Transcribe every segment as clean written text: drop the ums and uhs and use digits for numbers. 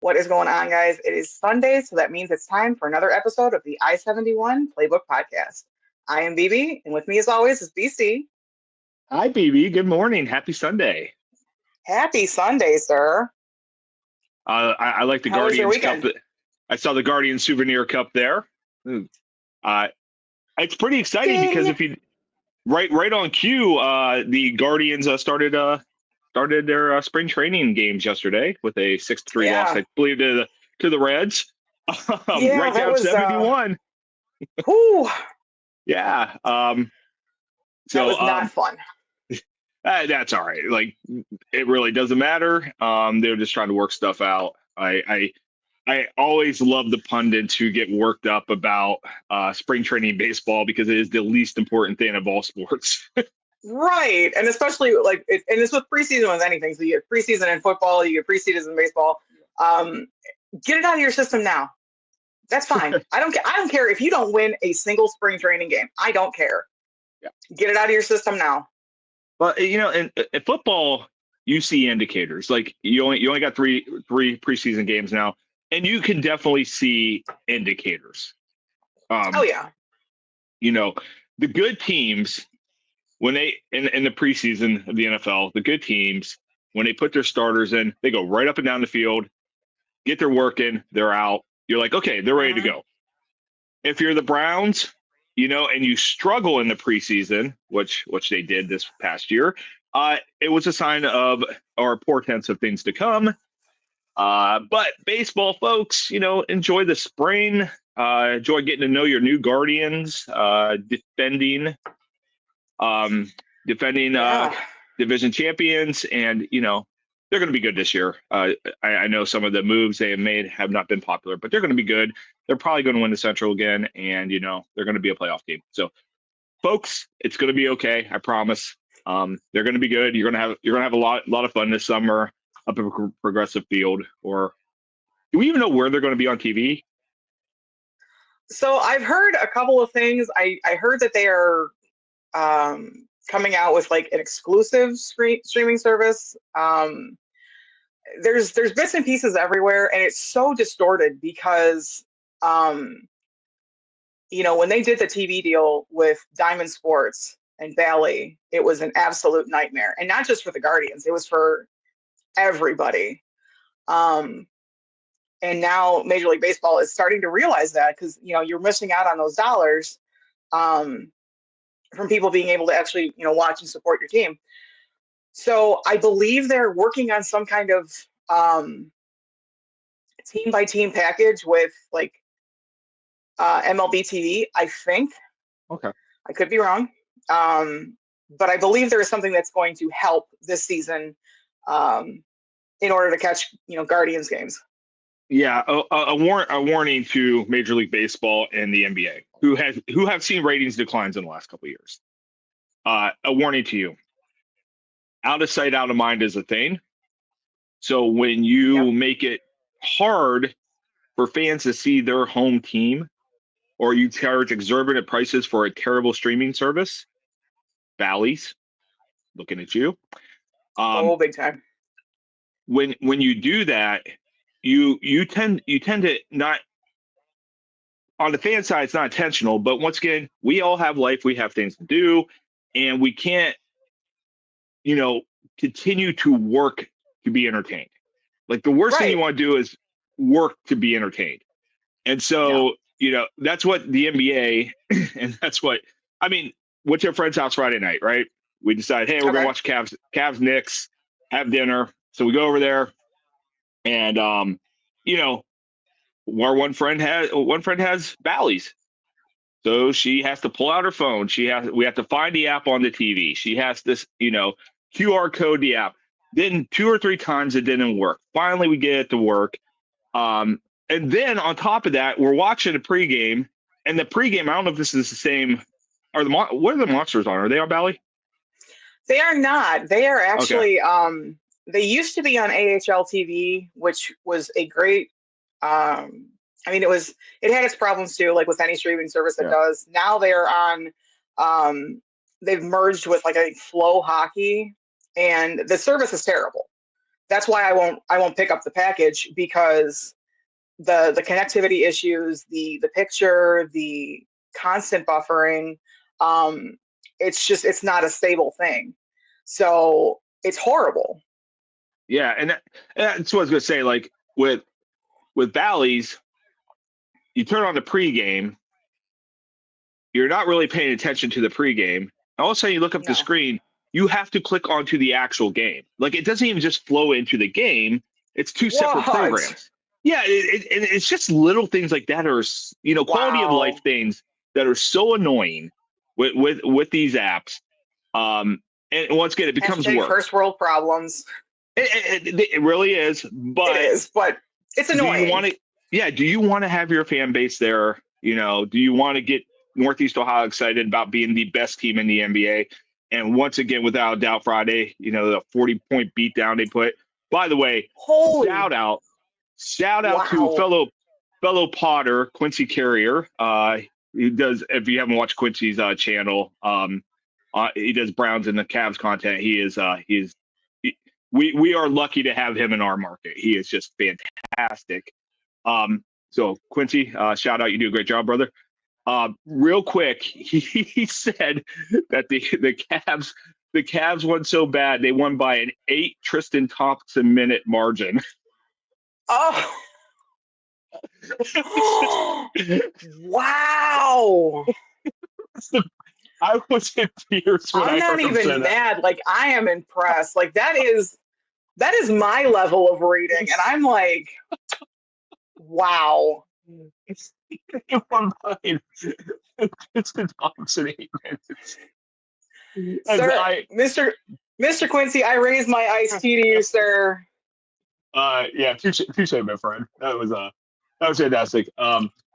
What is going on, guys? It is Sunday, so that means it's time for another episode of the I-71 Playbook Podcast. I am BB, and with me, as always, is BC. Hi, BB. Good morning. Happy Sunday. Happy Sunday, sir. I like the How was your Guardians Cup. weekend? I saw the Guardian Souvenir Cup there. Uh, it's pretty exciting because Ding! if you right on cue, the Guardians started their spring training games yesterday with a 6-3 loss, Yeah. I believe, to the Reds. Yeah, Right that down was, 71. whew, Yeah. that So was not fun. that's all right. Like, it really doesn't matter. They're just trying to work stuff out. I always love the pundits who get worked up about spring training baseball because it is the least important thing of all sports. Right, and especially, and it's with preseason with anything. So you get preseason in football, you get preseason in baseball. Get it out of your system now. That's fine. I don't care if you don't win a single spring training game. I don't care. Yeah. Get it out of your system now. But in football, you see indicators. Like you only got three preseason games now, and you can definitely see indicators. Oh yeah. The good teams when they in the preseason of the NFL, the good teams when they put their starters in, they go right up and down the field, get their work in, they're out. You're like, okay, they're ready to go. If you're the Browns, and you struggle in the preseason, which they did this past year, it was a sign of or portents of things to come. But baseball folks, enjoy the spring, enjoy getting to know your new Guardians, defending division champions, and they're going to be good this year. I know some of the moves they have made have not been popular, but they're going to be good. They're probably going to win the Central again, and they're going to be a playoff team. So, folks, it's going to be okay. I promise. They're going to be good. You're going to have a lot of fun this summer up at Progressive Field. Or do we even know where they're going to be on TV? So I've heard a couple of things. I heard that they are coming out with like an exclusive streaming service. There's bits and pieces everywhere, and it's so distorted because when they did the TV deal with Diamond Sports and Bally, it was an absolute nightmare, and not just for the Guardians, it was for everybody. And now Major League Baseball is starting to realize that because you're missing out on those dollars from people being able to actually watch and support your team. So I believe they're working on some kind of team by team package with like MLB TV, I think. Okay. I could be wrong. But I believe there is something that's going to help this season in order to catch Guardians games. Yeah, a warning to Major League Baseball and the NBA, who have seen ratings declines in the last couple of years. A warning to you: out of sight, out of mind is a thing. So when you make it hard for fans to see their home team, or you charge exorbitant prices for a terrible streaming service, Bally's, looking at you. Big time. When you do that, you tend to not, on the fan side, it's not intentional, but once again, we all have life, we have things to do, and we can't, continue to work to be entertained. Like the worst thing you want to do is work to be entertained. And so, that's what the NBA, and that's what, went to a friend's house Friday night, right? We decided, hey, we're going to watch Cavs Knicks, have dinner. So we go over there, and, where one friend has Bally's. So she has to pull out her phone. We have to find the app on the TV. She has this, QR code the app. Then 2 or 3 times it didn't work. Finally, we get it to work. And then on top of that, we're watching a pregame. And the pregame, I don't know if this is the same. What are the Monsters on? Are they on Bally? They are not. They are actually. Okay. They used to be on AHL TV, which was a great. It had its problems too, like with any streaming service that does. Now they're on. They've merged with like a Flow Hockey, and the service is terrible. that's why I won't pick up the package, because the connectivity issues, the picture, the constant buffering, it's not a stable thing. So it's horrible. Yeah, and that's what I was gonna say. Like with Bally's, you turn on the pregame, you're not really paying attention to the pregame. All of a sudden, you look up the No. screen, you have to click onto the actual game. Like it doesn't even just flow into the game; it's two separate What? programs. Yeah, and it's just little things like that are quality of life Wow. things that are so annoying with these apps. And once again, it becomes Hashtag work. first world problems. It really is, It but is, but it's do you annoying. want to? Yeah, do you want to have your fan base there? Do you want to get Northeast Ohio excited about being the best team in the NBA? And once again, without a doubt, Friday, the 40-point beatdown they put. By the way, Holy, shout out to wow. fellow Potter Quincy Carrier. He does. If you haven't watched Quincy's channel, he does Browns and the Cavs content. We are lucky to have him in our market. He is just fantastic. So Quincy, shout out, you do a great job, brother. Real quick, he said that the Cavs won so bad they won by an 8 Tristan Thompson minute margin. Oh. Wow. I was in tears when I'm I not heard him say even that. mad. Like, I am impressed. Like, that is my level of reading, and I'm like, wow. They won by Tristan Thompson 8 minutes. As Sir, Mr. Quincy, I raise my iced tea to you, sir. Yeah, touche, my friend. That was fantastic.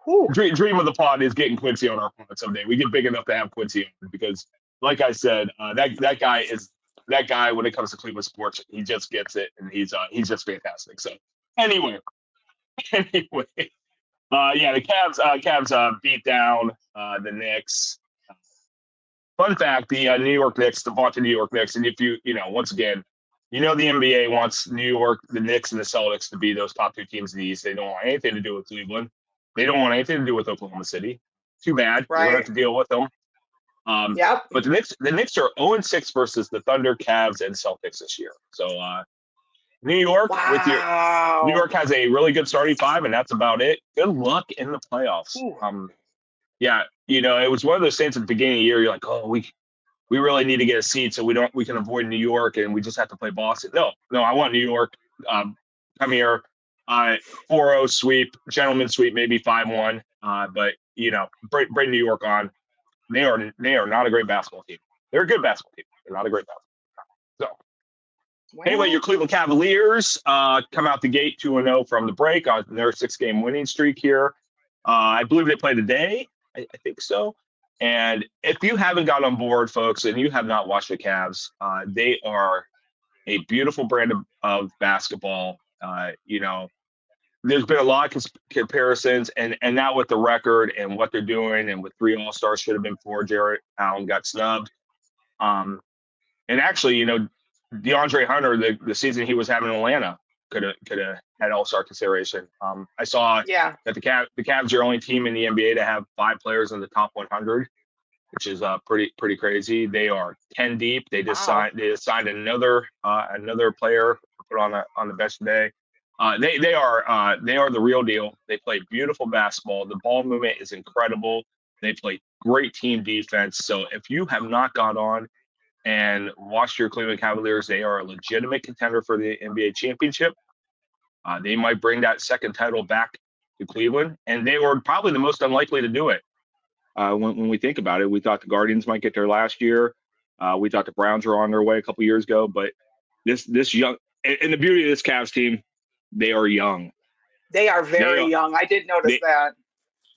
Whew. Dream of the pod is getting Quincy on our pod someday. We get big enough to have Quincy on because, like I said, that guy is that guy when it comes to Cleveland sports. He just gets it, and he's just fantastic. So anyway, yeah, the Cavs beat down the Knicks. Fun fact: the New York Knicks, the vaunted New York Knicks, and if once again, the NBA wants New York, the Knicks, and the Celtics to be those top two teams in the East. They don't want anything to do with Cleveland. They don't want anything to do with Oklahoma City. Too bad. You're gonna have Right. to deal with them. Yep. But the Knicks are 0-6 versus the Thunder, Cavs, and Celtics this year. So New York New Wow. York has a really good starting five, and that's about it. Good luck in the playoffs. Whew. Yeah, it was one of those things at the beginning of the year. You're like, oh, we really need to get a seed so we can avoid New York and we just have to play Boston. No, I want New York. Come here, 4-0 sweep, gentleman sweep, maybe 5-1. But bring New York on. They are not a great basketball team. They're a good basketball team. They're not a great basketball team. So anyway, your Cleveland Cavaliers come out the gate 2-0 from the break on their 6-game winning streak here. I believe they play today. I think so. And if you haven't got on board, folks, and you have not watched the Cavs, they are a beautiful brand of basketball. There's been a lot of comparisons, and now with the record and what they're doing, and with 3 All-Stars should have been 4. Jarrett Allen got snubbed. And actually, DeAndre Hunter, the season he was having in Atlanta, could have had All-Star consideration. I saw that the Cavs are the only team in the NBA to have 5 players in the top 100, which is pretty crazy. They are 10 deep. They just signed another player to put on the bench today. They are the real deal. They play beautiful basketball. The ball movement is incredible. They play great team defense. So if you have not gone on and watched your Cleveland Cavaliers, they are a legitimate contender for the NBA championship. They might bring that second title back to Cleveland, and they were probably the most unlikely to do it. When we think about it, we thought the Guardians might get there last year. We thought the Browns were on their way a couple years ago, but this young, and the beauty of this Cavs team, they are young. They are very young. I did notice that.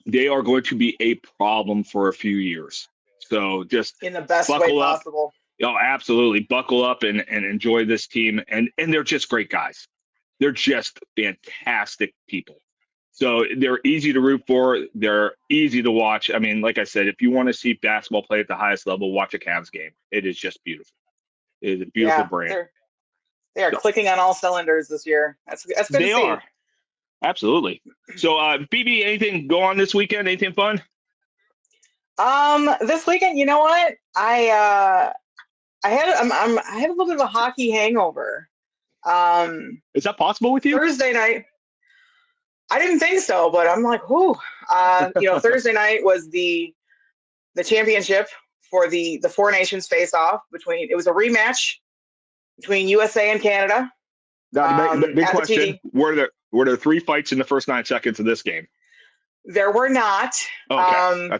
They are going to be a problem for a few years. So just in the best way possible. Oh, absolutely. Buckle up and enjoy this team. And they're just great guys. They're just fantastic people. So they're easy to root for. They're easy to watch. I mean, like I said, if you want to see basketball play at the highest level, watch a Cavs game. It is just beautiful. It is a beautiful brand. They are clicking on all cylinders this year. That's good to see. They are. Absolutely. So, BB, anything go on this weekend? Anything fun? This weekend, you know what? I had a little bit of a hockey hangover. Is that possible with you? Thursday night. I didn't think so, but I'm like, whoo. Thursday night was the championship for the Four Nations face-off between. It was a rematch between USA and Canada. Now, big question: Were there 3 fights in the first 9 seconds of this game? There were not. Okay,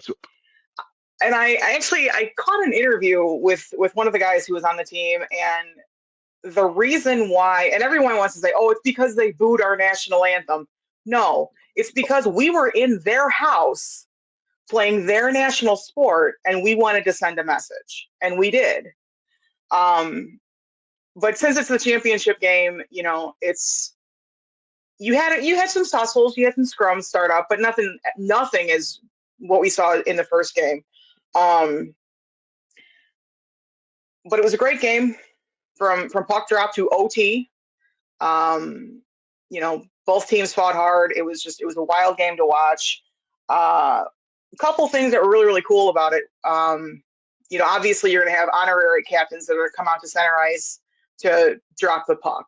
And I caught an interview with one of the guys who was on the team, and the reason why, and everyone wants to say, oh, it's because they booed our national anthem. No, it's because we were in their house playing their national sport, and we wanted to send a message, and we did. But since it's the championship game, it's you had some tussles, you had some scrums start up, but nothing is what we saw in the first game. But it was a great game from puck drop to OT. Both teams fought hard. It was a wild game to watch. A couple things that were really, really cool about it. Obviously you're going to have honorary captains that are going to come out to center ice to drop the puck.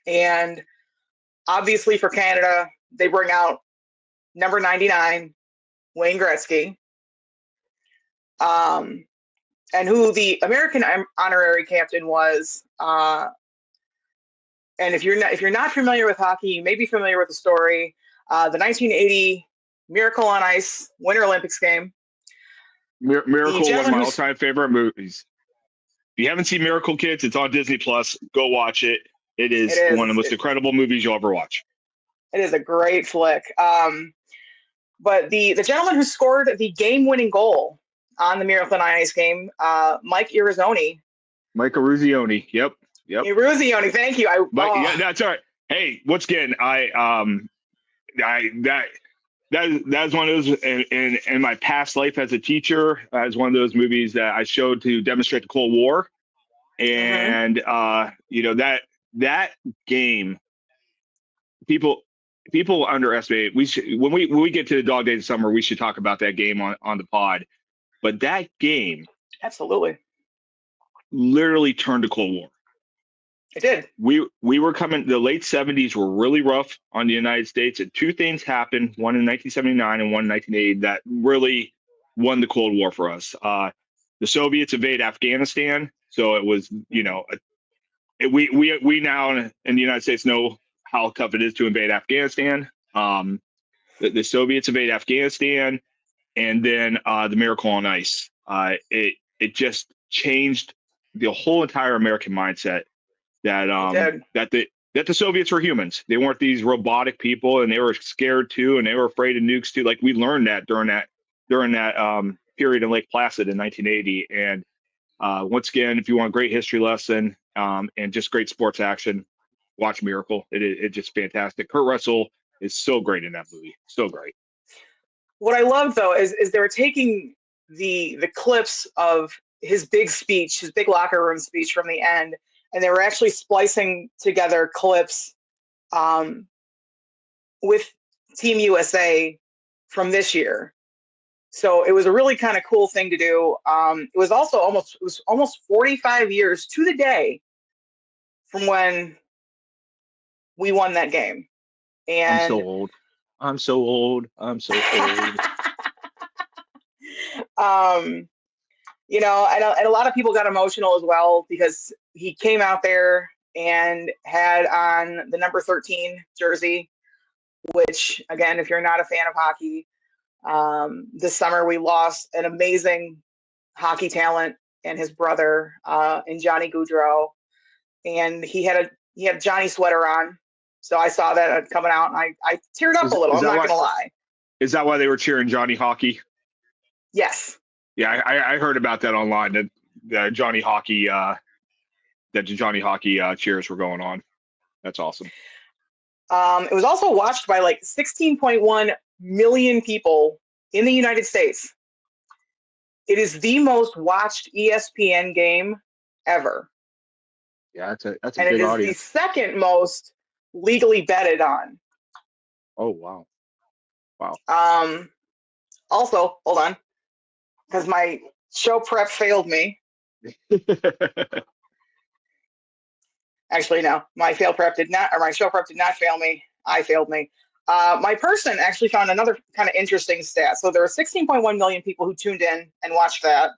And obviously for Canada, they bring out number 99, Wayne Gretzky. And who the American honorary captain was. And if you're not familiar with hockey, you may be familiar with the story. The 1980 Miracle on Ice Winter Olympics game. Miracle, one of my all-time favorite movies. If you haven't seen Miracle, kids, it's on Disney Plus. Go watch it. It is one of the most incredible movies you'll ever watch. It is a great flick. But the gentleman who scored the game-winning goal on the Miracle on Ice game, Mike Eruzione. Mike Eruzione. Yep. Eruzione. Thank you. Yeah, that's all right. Hey, once again, that's one of those in my past life as a teacher, as one of those movies that I showed to demonstrate the Cold War. And that game, people underestimate. When we get to the Dog Days of Summer, we should talk about that game on the pod. But that game absolutely literally turned to Cold War. It did. We were coming. The late 70s were really rough on the United States, and 2 things happened: one in 1979 and one in 1980 that really won the Cold War for us. The Soviets invade Afghanistan, so it was we now in the United States know how tough it is to invade Afghanistan. The Soviets invade Afghanistan, and then the Miracle on Ice. It just changed the whole entire American mindset. That the Soviets were humans. They weren't these robotic people, and they were scared too, and they were afraid of nukes too. Like, we learned that during that period in Lake Placid in 1980. And once again, if you want a great history lesson and just great sports action, watch Miracle. It's just fantastic. Kurt Russell is so great in that movie. So great. What I love though is they were taking the clips of his big speech, his big locker room speech from the end. And they were actually splicing together clips with Team USA from this year. So it was a really kind of cool thing to do. It was almost 45 years to the day from when we won that game. And I'm so old. I'm so old. And a lot of people got emotional as well because he came out there and had on the number 13 jersey, which, again, if you're not a fan of hockey, this summer we lost an amazing hockey talent and his brother in Johnny Gaudreau. And he had a Johnny sweater on. So I saw that coming out, and I teared up a little. I'm not going to lie. Is that why they were cheering Johnny Hockey? Yes. Yeah, I heard about that online. That Johnny Hockey cheers were going on. That's awesome. It was also watched by like 16.1 million people in the United States. It is the most watched ESPN game ever. Yeah, that's a And it big is the audience. second most legally betted on. Oh wow, wow. Also, hold on, because my show prep failed me. Actually, no, my show prep did not fail me. I failed me. My person actually found another kind of interesting stat. So there were 16.1 million people who tuned in and watched that.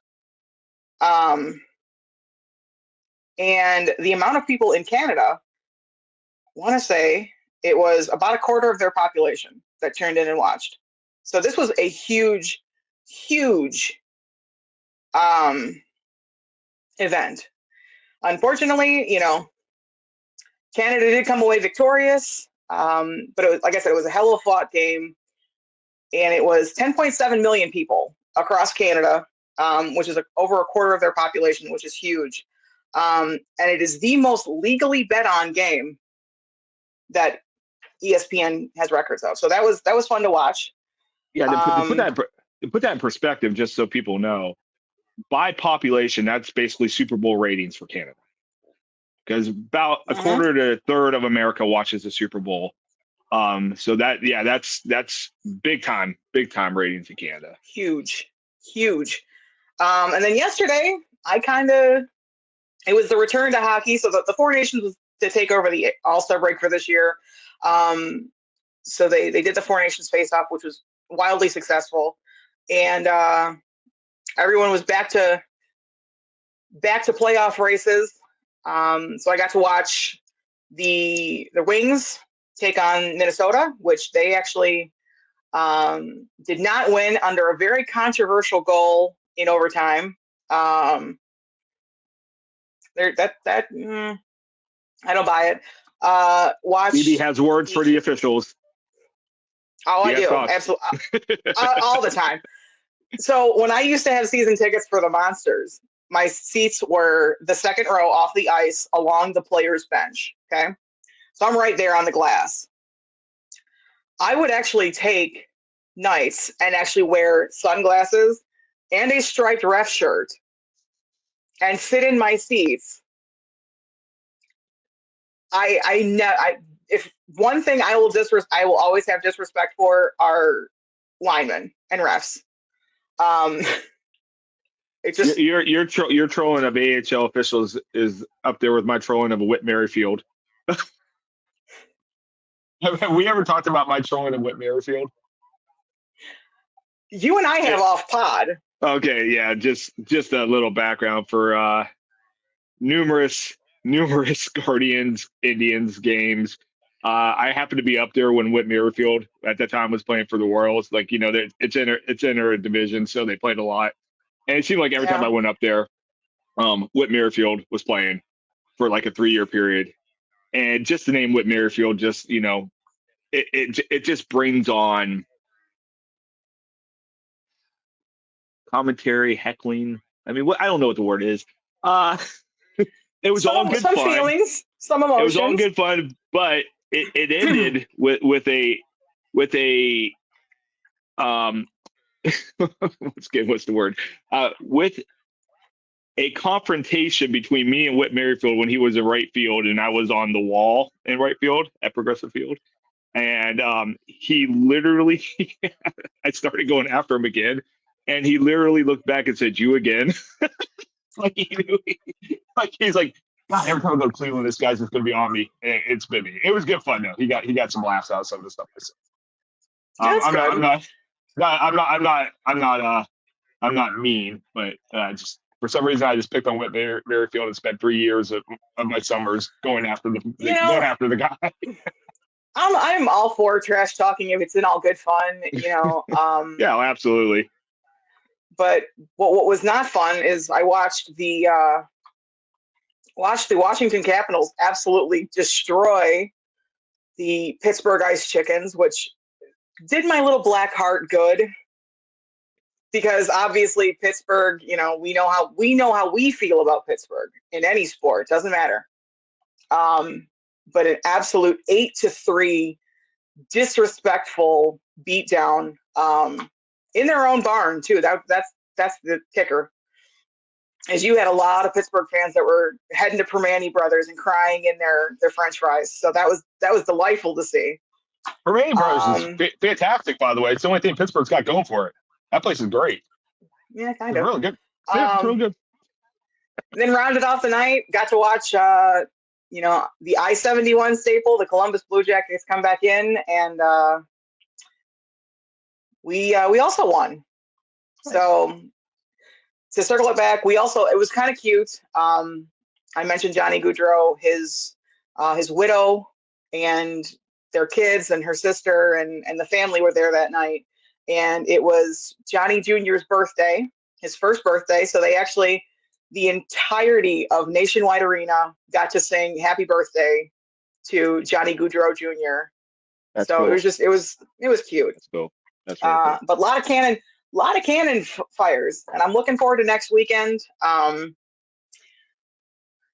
And the amount of people in Canada, I want to say it was about a quarter of their population that tuned in and watched. So this was a huge, huge event. Unfortunately, Canada did come away victorious, but it was, like I said, it was a hell of a fought game, and it was 10.7 million people across Canada, which is over a quarter of their population, which is huge. And it is the most legally bet on game that ESPN has records of. So that was fun to watch. Yeah, to put that in perspective, just so people know, by population, that's basically Super Bowl ratings for Canada. Because about a quarter to a third of America watches the Super Bowl. So that's big time ratings in Canada. Huge. And then yesterday, it was the return to hockey. So the Four Nations was to take over the All-Star break for this year. So they did the Four Nations face-off, which was wildly successful. And everyone was back to playoff races. So I got to watch the Wings take on Minnesota, which they actually did not win under a very controversial goal in overtime. I don't buy it. Watch. BB has words for the officials. Oh, I do. Absolutely. All the time. So when I used to have season tickets for the Monsters, my seats were the second row off the ice along the players' bench. Okay. So I'm right there on the glass. I would actually take nights and actually wear sunglasses and a striped ref shirt and sit in my seats. If one thing I will always have disrespect for are linemen and refs. It just your trolling of AHL officials is up there with my trolling of Whit Merrifield. Have we ever talked about my trolling of Whit Merrifield? You and I have off pod. Okay, yeah, just a little background for numerous Guardians Indians games. I happened to be up there when Whit Merrifield at that time was playing for the Royals. Like, it's in a division, so they played a lot. And it seemed like every time I went up there, Whit Merrifield was playing for like a 3-year period. And just the name Whit Merrifield, just, it just brings on commentary, heckling. I mean, I don't know what the word is. It was all good some fun. Feelings, some emotions. It was all good fun, but it ended with a what's the word? With a confrontation between me and Whit Merrifield when he was in right field and I was on the wall in right field at Progressive Field. And he literally, I started going after him again, and he literally looked back and said, "You again?" Like he knew, like he's like, God, every time I go to Cleveland, this guy's just gonna be on me. And it's been me. It was good fun though. He got some laughs out of some of the stuff I said. I'm not mean, but just for some reason I just picked on Whit Merrifield and spent 3 years of my summers going after the guy. I'm all for trash talking if it's in all good fun, Yeah, absolutely. But what was not fun is I watched the Washington Capitals absolutely destroy the Pittsburgh Ice Chickens, which did my little black heart good. Because obviously Pittsburgh, we know how we feel about Pittsburgh in any sport, doesn't matter. But an absolute 8-3 disrespectful beatdown in their own barn too. That's the kicker. is you had a lot of Pittsburgh fans that were heading to Permane Brothers and crying in their French fries. So that was delightful to see. Permane Brothers is fantastic, by the way. It's the only thing Pittsburgh's got going for it. That place is great. Yeah, kind It's of. really good. Yeah, it's really good. Then rounded off the night, got to watch the I-71 staple, the Columbus Blue Jackets come back in, and we also won. Nice. So to circle it back, it was kind of cute. I mentioned Johnny Gaudreau, his widow and their kids and her sister and the family were there that night. And it was Johnny Jr.'s birthday, his first birthday. So they actually, the entirety of Nationwide Arena got to sing happy birthday to Johnny Gaudreau Jr. That's so cool. it was cute. That's cool. That's really cool. But a lot of cannon fires, and I'm looking forward to next weekend.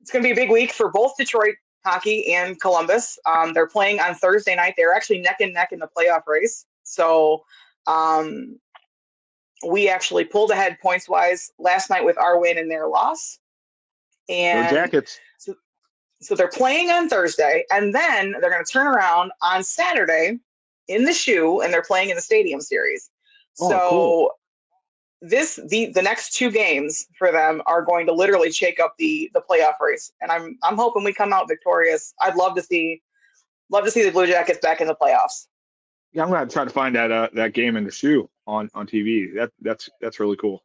It's going to be a big week for both Detroit hockey and Columbus. They're playing on Thursday night. They're actually neck and neck in the playoff race. So we actually pulled ahead points-wise last night with our win and their loss. And Go Jackets. So they're playing on Thursday, and then they're going to turn around on Saturday in the shoe, and they're playing in the Stadium Series. Cool. The next two games for them are going to literally shake up the playoff race, and I'm hoping we come out victorious. I'd love to see the Blue Jackets back in the playoffs. Yeah, I'm going to try to find that game in the shoe on TV. That's really cool.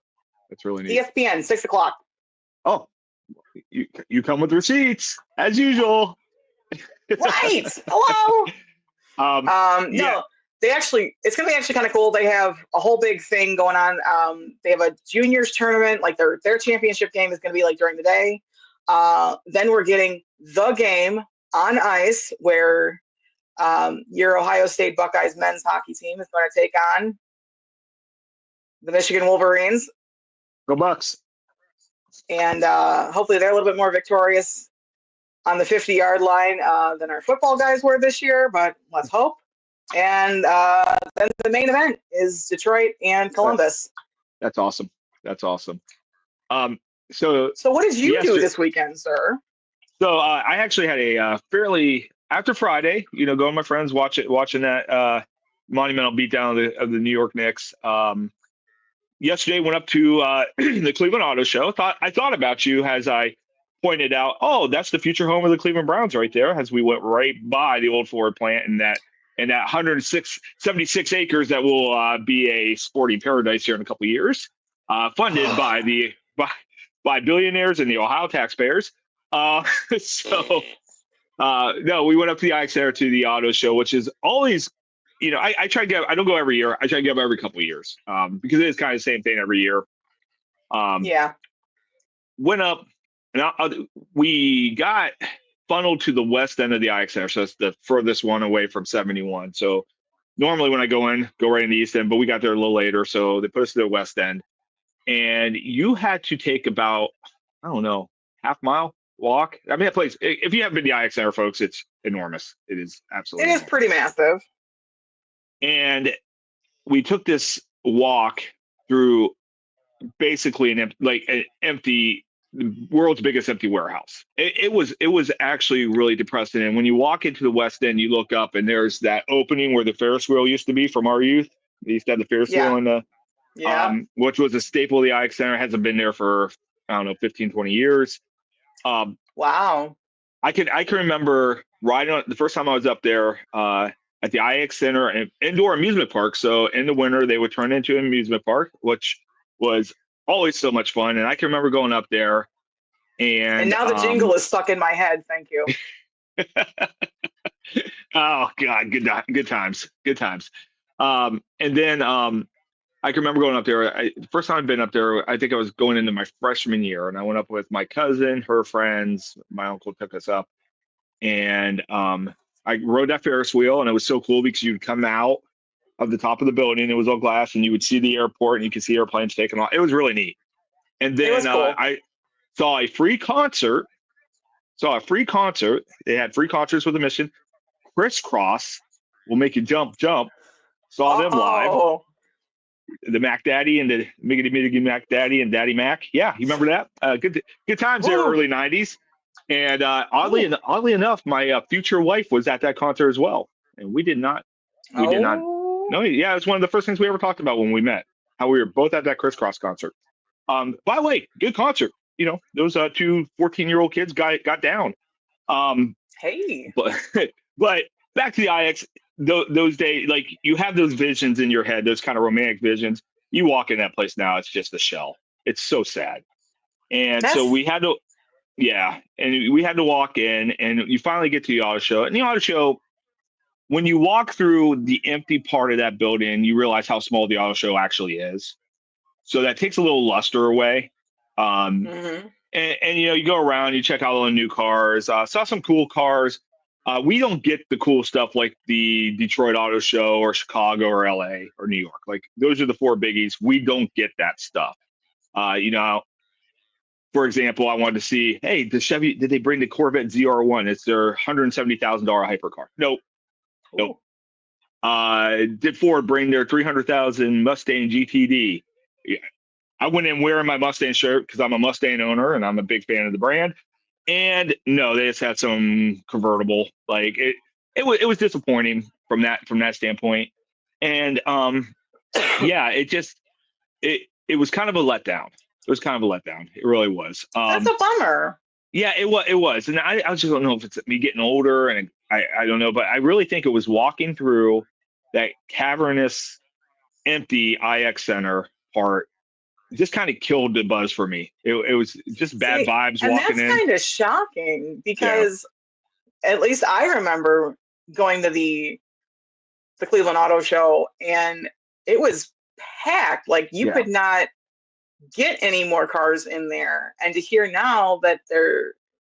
That's really neat. ESPN 6:00. Oh, you come with receipts as usual. Right. Hello. Yeah. No. It's going to be actually kind of cool. They have a whole big thing going on. They have a juniors tournament, like their championship game is going to be like during the day. Then we're getting the game on ice where your Ohio State Buckeyes men's hockey team is going to take on the Michigan Wolverines. Go Bucks. And hopefully they're a little bit more victorious on the 50-yard line than our football guys were this year, but let's hope. And then the main event is Detroit and Columbus. That's awesome. That's awesome. So what did you do this weekend, sir? So I actually had a fairly after Friday, going with my friends watching that monumental beatdown of the New York Knicks. Yesterday went up to the Cleveland Auto Show. I thought about you as I pointed out. Oh, that's the future home of the Cleveland Browns right there. As we went right by the old Ford plant and that 76 acres that will be a sporting paradise here in a couple of years, funded by billionaires and the Ohio taxpayers. No, we went up to the Ike Center to the auto show, which is always, I try to get. I don't go every year. I try to get up every couple of years because it is kind of the same thing every year. Yeah. Went up, and we got funneled to the west end of the Ike Center, so that's the furthest one away from 71. So normally when I go in the east end, but we got there a little later, so they put us to the west end, and you had to take about, I don't know, half mile walk. I mean, that place, if you haven't been to the Ike Center, folks, it's enormous. It is absolutely enormous. Pretty massive. And we took this walk through basically an empty, the world's biggest empty warehouse. It was actually really depressing. And when you walk into the West End, you look up and there's that opening where the Ferris wheel used to be from our youth. They used to have the Ferris wheel in the, which was a staple of the Ike Center. It hasn't been there for, I don't know, 15, 20 years. Wow. I can remember riding on the first time I was up there at the IX Center, an indoor amusement park. So in the winter, they would turn into an amusement park, which was always so much fun. And I can remember going up there. And now the jingle is stuck in my head. Thank you. Oh, God. Good times. Good times. And then I can remember going up there. The first time I'd been up there, I think I was going into my freshman year. And I went up with my cousin, her friends. My uncle took us up. And I rode that Ferris wheel, and it was so cool because you'd come out of the top of the building. It was all glass, and you would see the airport, and you could see airplanes taking off. It was really neat. And then cool. I saw a free concert. They had free concerts with a mission. Crisscross will make you jump. Saw them live. the Mac Daddy and the Miggity Miggity Mac Daddy and Daddy Mac. Yeah, you remember that? Good times there, Ooh. early '90s. And Ooh. oddly enough, my future wife was at that concert as well, and we did not. Oh. No, yeah, it was one of the first things we ever talked about when we met. How we were both at that Crisscross concert. By the way, good concert. You know, those two 14-year-old kids got down. Hey. But but back to the IX. Those days, like you have those visions in your head, those kind of romantic visions. You walk in that place now, it's just a shell. It's so sad. And so That's we had to, yeah, and we had to walk in, and you finally get to the auto show. And the auto show, when you walk through the empty part of that building, you realize how small the auto show actually is. So that takes a little luster away. mm-hmm. And you know, you go around, you check out all the new cars, saw some cool cars. We don't get the cool stuff like the Detroit Auto Show or Chicago or LA or New York. Like those are the four biggies. We don't get that stuff. You know, for example, I wanted to see, hey, the Chevy, did they bring the Corvette ZR1? It's their $170,000 hypercar. Nope. Nope. Did Ford bring their 300,000 Mustang GTD? Yeah. I went in wearing my Mustang shirt because I'm a Mustang owner and I'm a big fan of the brand. And no, they just had some convertible. Like it was disappointing from that standpoint. And yeah, it was kind of a letdown. It was kind of a letdown. It really was. That's a bummer. Yeah, it was. And I just don't know if it's me getting older and I don't know, but I really think it was walking through that cavernous, empty IX Center part just kind of killed the buzz for me. It was just bad vibes and walking in. that's kind of shocking because at least I remember going to the Cleveland Auto Show and it was packed. Like you could not get any more cars in there. And to hear now that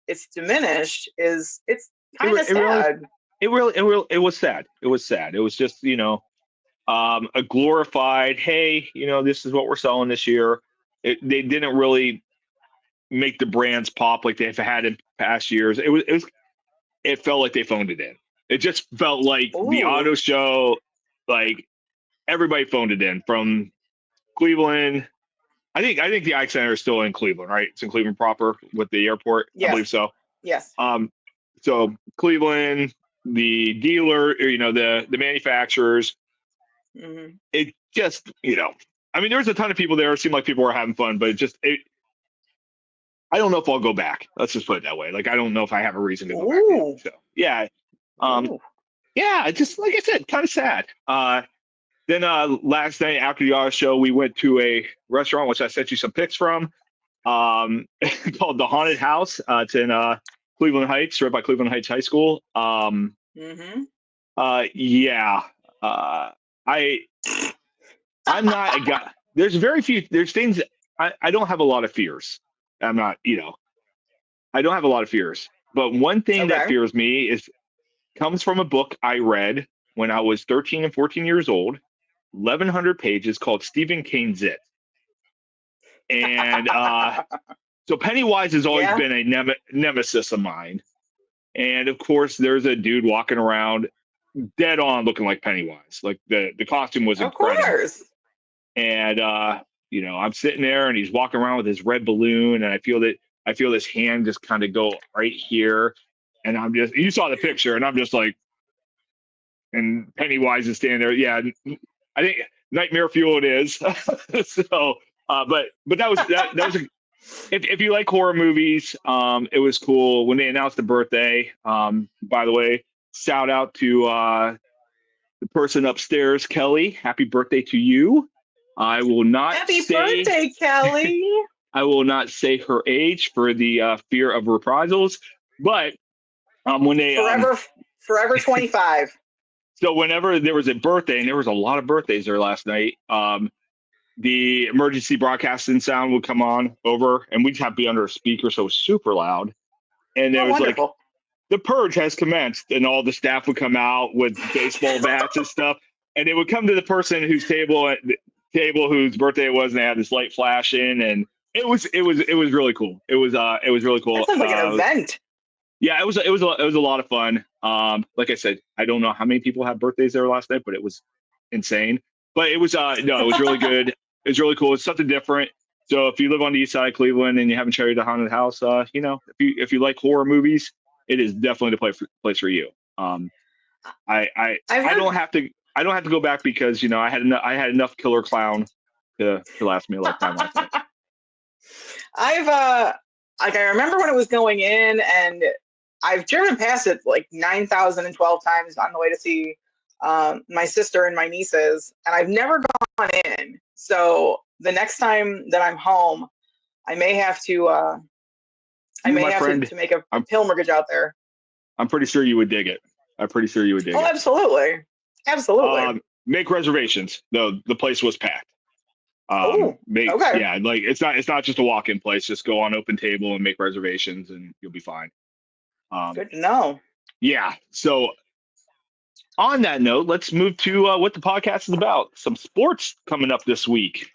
it's diminished it's kind of sad. It was sad. It was sad. It was just, you know, a glorified, hey, you know, this is what we're selling this year. They didn't really make the brands pop like they've had in past years. It felt like they phoned it in. It just felt like the auto show, like everybody phoned it in from Cleveland. I think the IX Center is still in Cleveland, right? It's in Cleveland proper with the airport. Yes. I believe so. Yes. So Cleveland, the dealer, or, you know, the manufacturers. Mm-hmm. It just, you know, I mean, there was a ton of people there. It seemed like people were having fun, but I don't know if I'll go back. Let's just put it that way. Like, I don't know if I have a reason to go back there. So, yeah. Yeah, just like I said, kind of sad. Then last night after the auto show, we went to a restaurant, which I sent you some pics from, called The Haunted House. It's in Cleveland Heights, right by Cleveland Heights High School. Yeah. I'm not a guy. There's things, I don't have a lot of fears. I'm not, you know, I don't have a lot of fears. But one thing that fears me comes from a book I read when I was 13 and 14 years old, 1,100 pages, called Stephen King's It. And so Pennywise has always been a nemesis of mine. And of course, there's a dude walking around dead on looking like Pennywise. Like the costume was incredible. Of course. And you know, I'm sitting there and he's walking around with his red balloon, and I feel this hand just kind of go right here. And you saw the picture, and I'm just like, and Pennywise is standing there. Yeah, I think nightmare fuel it is. So, but that was if you like horror movies, it was cool when they announced the birthday. By the way, shout out to the person upstairs, Kelly. Happy birthday to you. I will not Happy birthday, Kelly. I will not say her age for the fear of reprisals, but when they forever 25. So whenever there was a birthday, and there was a lot of birthdays there last night, the emergency broadcasting sound would come on over, and we'd have to be under a speaker, so it was super loud. And it was wonderful. Like, the purge has commenced, and all the staff would come out with baseball bats and stuff, and they would come to the person whose whose birthday it was, and they had this light flashing, and it was really cool. It was really cool. That sounds like an event. Yeah, it was a lot of fun. Like I said, I don't know how many people had birthdays there last night, but it was insane. But it was no, it was really good. It was really cool. It's something different. So if you live on the east side of Cleveland and you haven't checked out the haunted house, if you like horror movies, it is definitely the place for you. I don't have to go back because I had enough Killer Clown to last me a lifetime last night. I remember when it was going in, and I've driven past it like 9,012 times on the way to see my sister and my nieces, and I've never gone in. So the next time that I'm home, I may have to to make a pilgrimage out there. I'm pretty sure you would dig it. Oh, absolutely. Make reservations. The place was packed. Okay. Yeah, like it's not just a walk-in place. Just go on Open Table and make reservations, and you'll be fine. Good to know. Yeah. So on that note, let's move to what the podcast is about. Some sports coming up this week.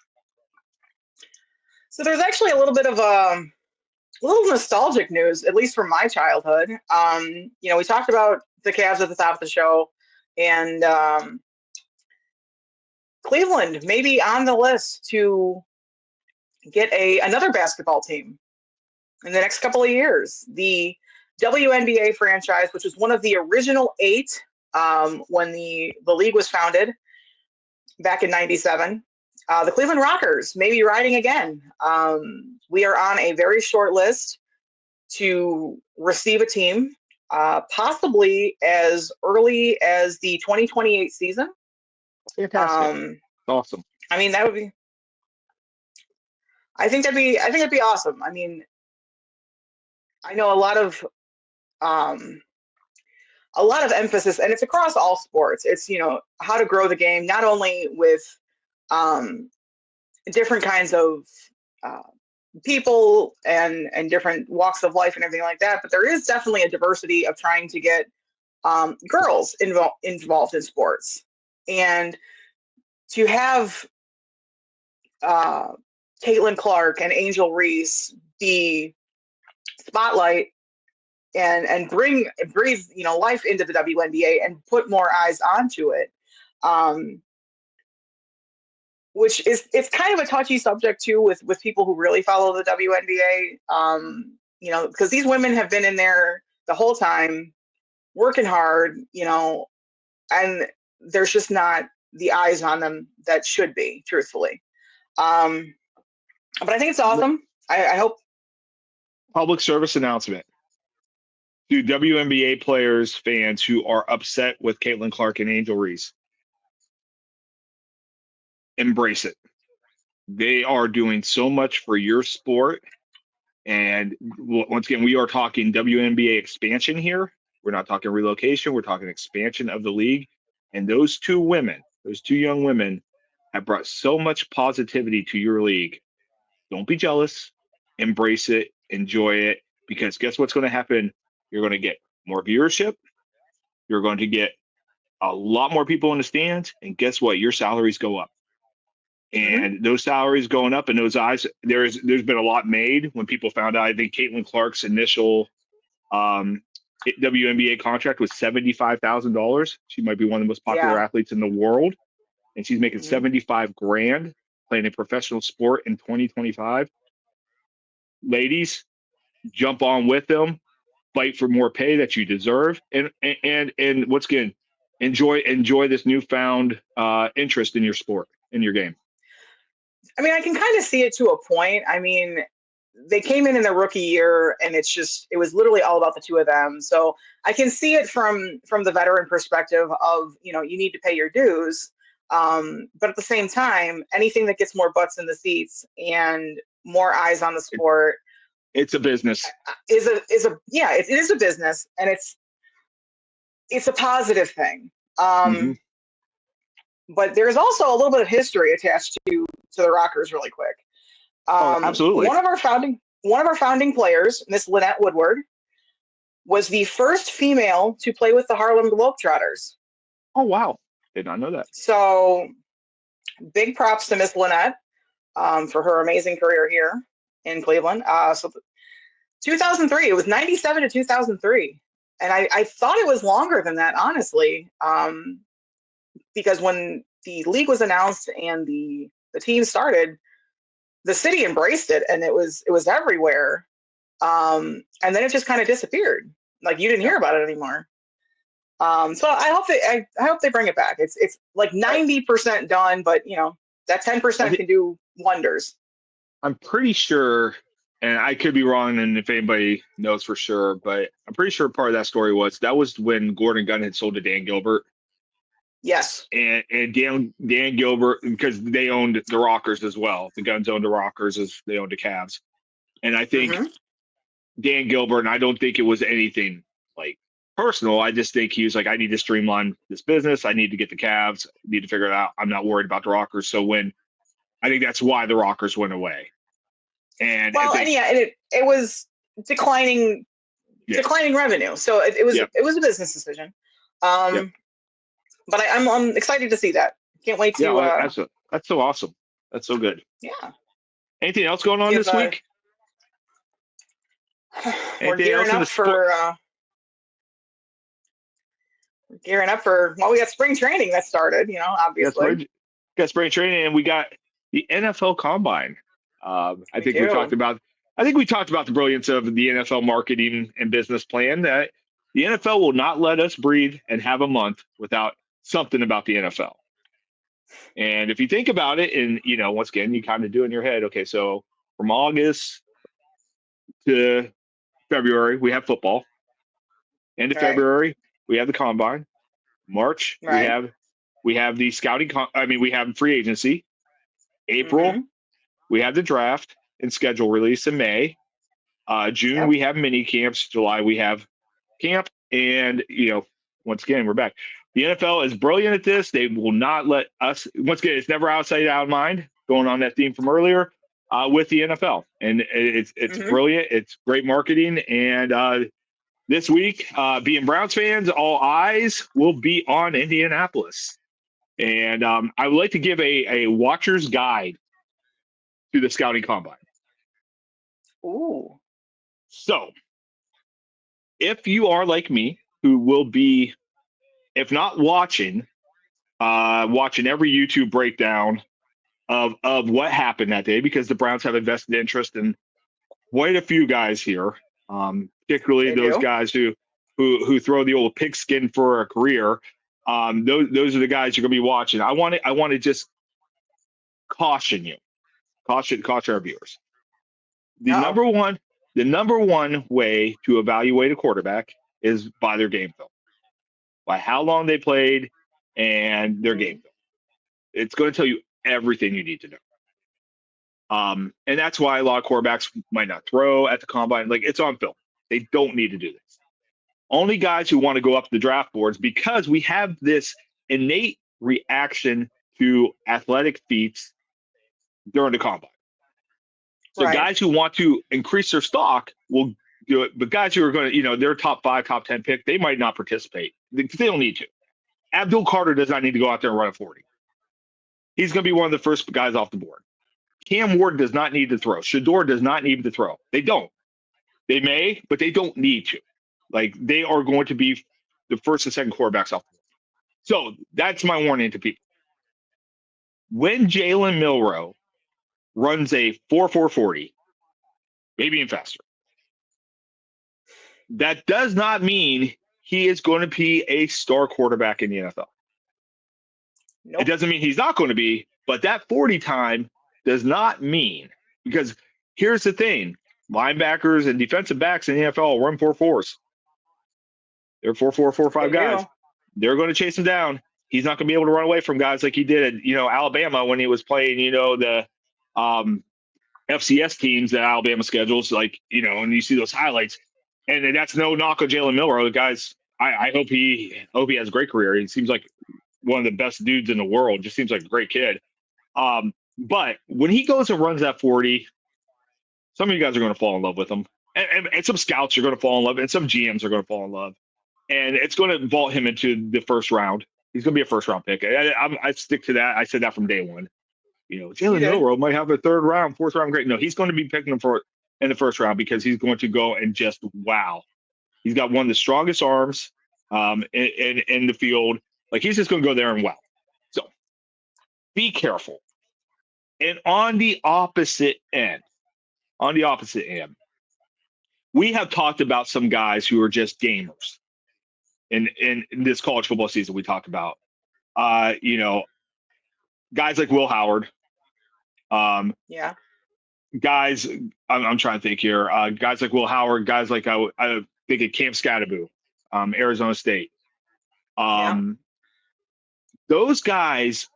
So there's actually a little bit of a little nostalgic news, at least from my childhood. We talked about the Cavs at the top of the show, and Cleveland may be on the list to get another basketball team in the next couple of years. The WNBA franchise, which was one of the original 8 when the league was founded back in '97. The Cleveland Rockers may be riding again. We are on a very short list to receive a team, possibly as early as the 2028 season. Fantastic. Awesome. I mean, that would be. I think that'd be awesome. I mean, I know a lot of emphasis, and it's across all sports. It's how to grow the game, not only with different kinds of people and different walks of life and everything like that, but there is definitely a diversity of trying to get girls involved in sports, and to have Caitlin Clark and Angel Reese be spotlight and breathe life into the WNBA and put more eyes onto it, which it's kind of a touchy subject too with people who really follow the WNBA, because these women have been in there the whole time working hard, and there's just not the eyes on them that should be, truthfully. But I think it's awesome. I hope. Public service announcement to WNBA players, fans who are upset with Caitlin Clark and Angel Reese. Embrace it. They are doing so much for your sport. And once again, we are talking WNBA expansion here. We're not talking relocation. We're talking expansion of the league. And those two young women, have brought so much positivity to your league. Don't be jealous. Embrace it. Enjoy it. Because guess what's going to happen? You're going to get more viewership. You're going to get a lot more people in the stands. And guess what? Your salaries go up. And those salaries going up and those eyes, there's been a lot made when people found out. I think Caitlin Clark's initial WNBA contract was $75,000. She might be one of the most popular athletes in the world. And she's making $75,000 playing a professional sport in 2025. Ladies, jump on with them, fight for more pay that you deserve, and once again, enjoy this newfound interest in your sport, in your game. I mean, I can kind of see it to a point. I mean, they came in their rookie year, and it was literally all about the two of them. So I can see it from the veteran perspective of, you need to pay your dues. But at the same time, anything that gets more butts in the seats and more eyes on the sport, it's a business. It is a business, and it's a positive thing. But there's also a little bit of history attached to the Rockers, really quick. Absolutely. One of our founding players, Miss Lynette Woodward, was the first female to play with the Harlem Globetrotters. Oh, wow. Did not know that. So big props to Miss Lynette for her amazing career here in Cleveland. So 2003, it was 97 to 2003. And I thought it was longer than that, honestly, because when the league was announced and the team started, the city embraced it, and it was everywhere. And then it just kind of disappeared. Like you didn't hear about it anymore. So I hope they bring it back. It's like 90% done, but that 10% can do wonders. I'm pretty sure, and I could be wrong, and if anybody knows for sure, but I'm pretty sure part of that story was when Gordon Gunn had sold to Dan Gilbert. Yes. And Dan Gilbert, because they owned the Rockers as well. The Guns owned the Rockers as they owned the Cavs. And I think Dan Gilbert, and I don't think it was anything like personal. I just think he was like, I need to streamline this business. I need to get the Cavs. I need to figure it out. I'm not worried about the Rockers. So I think that's why the Rockers went away. And it was declining revenue. So it was a business decision. But I'm excited to see that. Can't wait to. Yeah, that's so awesome. That's so good. Yeah. Anything else going on this week? We're gearing up for. We got spring training that started. Obviously. Got spring training, and we got the NFL Combine. I think we talked about the brilliance of the NFL marketing and business plan, that the NFL will not let us breathe and have a month without something about the NFL. And if you think about it, and once again, you kind of do in your head, okay, so from August to February, we have football. End of February, we have the Combine. March, we have the scouting. We have free agency. April, we have the draft and schedule release in May. June, we have mini camps. July, we have camp. And, once again, we're back. The NFL is brilliant at this. They will not let us, once again, it's never outside out of mind, going on that theme from earlier, with the NFL. And it's brilliant. It's great marketing. And this week, being Browns fans, all eyes will be on Indianapolis. And I would like to give a watcher's guide to the scouting combine. Ooh. So, if you are like me, who will be, if not watching every YouTube breakdown of what happened that day, because the Browns have invested interest in quite a few guys here, particularly those guys who throw the old pigskin for a career. Those are the guys you're going to be watching. I want to just caution our viewers. The number one way to evaluate a quarterback is by their game film, by how long they played and their game film. It's going to tell you everything you need to know. And that's why a lot of quarterbacks might not throw at the combine. Like, it's on film. They don't need to do this. Only guys who want to go up the draft boards, because we have this innate reaction to athletic feats during the combine. So guys who want to increase their stock will do it, but guys who are going to, they're top 5, top 10 pick, they might not participate. They don't need to. Abdul Carter does not need to go out there and run a 40. He's going to be one of the first guys off the board. Cam Ward does not need to throw. Shador does not need to throw. They don't. They may, but they don't need to. Like, they are going to be the first and second quarterbacks off the board. So that's my warning to people. When Jalen Milroe runs a 4.40, maybe even faster, that does not mean he is going to be a star quarterback in the NFL. Nope. It doesn't mean he's not going to be, but that 40 time does not mean, because here's the thing, linebackers and defensive backs in the NFL run 4.4s. They're 4.4, 4.5 guys. They're going to chase him down. He's not going to be able to run away from guys like he did at, Alabama when he was playing, the FCS teams that Alabama schedules, like, and you see those highlights. And that's no knock on Jalen Milroe. The guys, I hope he has a great career. He seems like one of the best dudes in the world. Just seems like a great kid. But when he goes and runs that 40, some of you guys are going to fall in love with him. And some scouts are going to fall in love, and some GMs are going to fall in love. And it's going to vault him into the first round. He's going to be a first-round pick. I stick to that. I said that from day one. Jalen Milroe might have a third round, fourth round grade. No, he's going to be picking him in the first round, because he's going to go and just wow. He's got one of the strongest arms in the field. Like, he's just going to go there and wow. So Be careful. And on the opposite end, we have talked about some guys who are just gamers in this college football season. We talked about, you know, guys like Will Howard, Yeah. guys. I'm trying to think here. Guys like Will Howard, guys like I think of Cam Scatterbo, Arizona State. Yeah. Those guys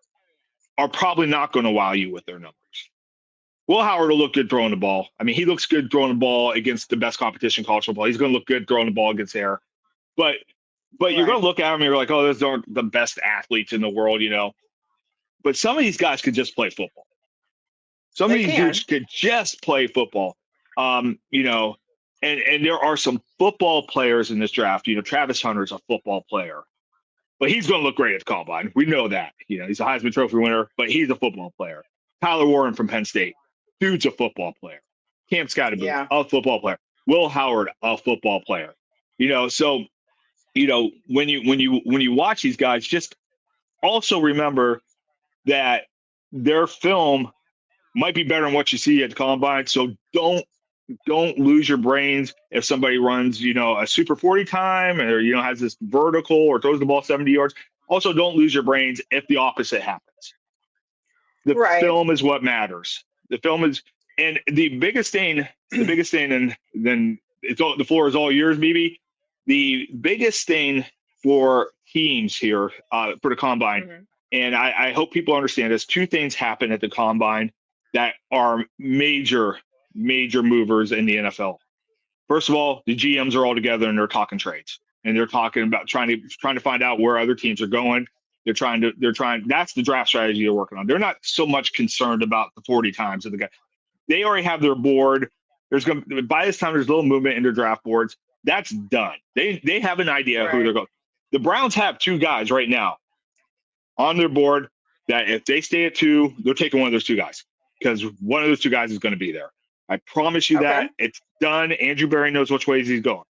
are probably not going to wow you with their numbers. Will Howard will look good throwing the ball. I mean, he looks good throwing the ball against the best competition in college football. He's going to look good throwing the ball against air. But you're going to look at him and you're like, oh, those aren't the best athletes in the world, you know. But some of these guys could just play football. Some of these dudes could just play football. You know, and there are some football players in this draft. You know, Travis Hunter's a football player, but he's going to look great at the combine. We know that. You know, he's a Heisman Trophy winner, but he's a football player. Tyler Warren from Penn State, dude's a football player. Cam Scatterbo, a football player. Will Howard, a football player. You know, so you know when you watch these guys, just also remember that their film might be better than what you see at the combine. So don't lose your brains if somebody runs, you know, a super 40 time or, you know, has this vertical or throws the ball 70 yards. Also, don't lose your brains if the opposite happens. The film is what matters. The film is, and the biggest thing, and then it's all, the floor is all yours, BB. The biggest thing for teams here for the combine, and I hope people understand this, two things happen at the combine that are major movers in the NFL. First of all, the GMs are all together and they're talking trades and they're talking about trying to find out where other teams are going. They're trying. That's the draft strategy they're working on. They're not so much concerned about the 40 times of the guy. They already have their board. By this time, there's a little movement in their draft boards. That's done. They have an idea who they're going. The Browns have two guys right now on their board that if they stay at 2, they're taking one of those two guys because one of those two guys is going to be there. I promise you that. It's done. Andrew Berry knows which ways he's going.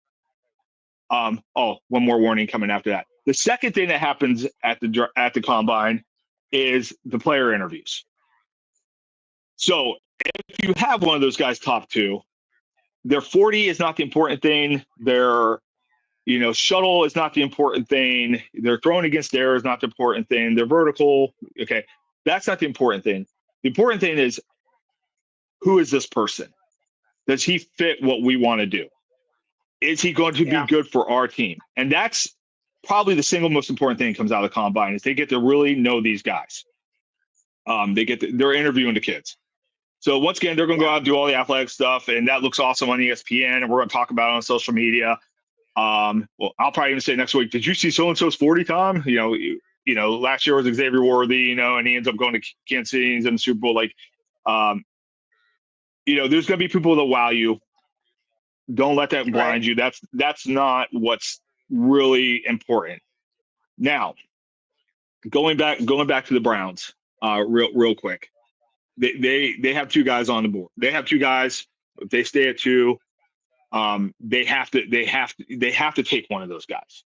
One more warning coming after that. The second thing that happens at the combine is the player interviews. So if you have one of those guys top 2, their 40 is not the important thing. Their, you know, shuttle is not the important thing. Their throwing against air is not the important thing. Their vertical, okay, that's not the important thing. The important thing is, who is this person? Does he fit what we want to do? Is he going to be good for our team? And that's probably the single most important thing that comes out of the combine is they get to really know these guys. They're interviewing the kids. So once again, they're going to go out and do all the athletic stuff, and that looks awesome on ESPN, and we're going to talk about it on social media. Well, I'll probably even say next week, did you see so-and-so's 40 time? You know, last year was Xavier Worthy, you know, and he ends up going to Kansas City, he's in the Super Bowl. Like, you know, there's going to be people that wow you. Don't let that blind you. That's not what's really important. Now, going back to the Browns, real quick. They have two guys on the board. They have two guys. If they stay at 2, they have to take one of those guys.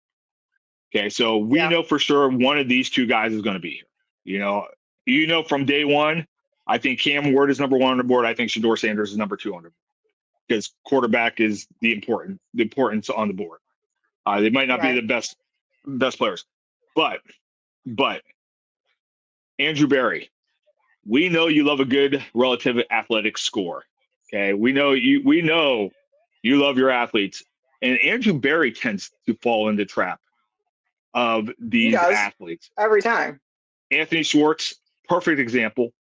Okay, so we know for sure one of these two guys is going to be here. You know, from day one, I think Cam Ward is number 1 on the board. I think Shedeur Sanders is number 2 on the board because quarterback is the importance on the board. They might not be the best players, but Andrew Berry, we know you love a good relative athletic score. Okay, we know you love your athletes, and Andrew Berry tends to fall in the trap of these athletes every time. Anthony Schwartz, perfect example.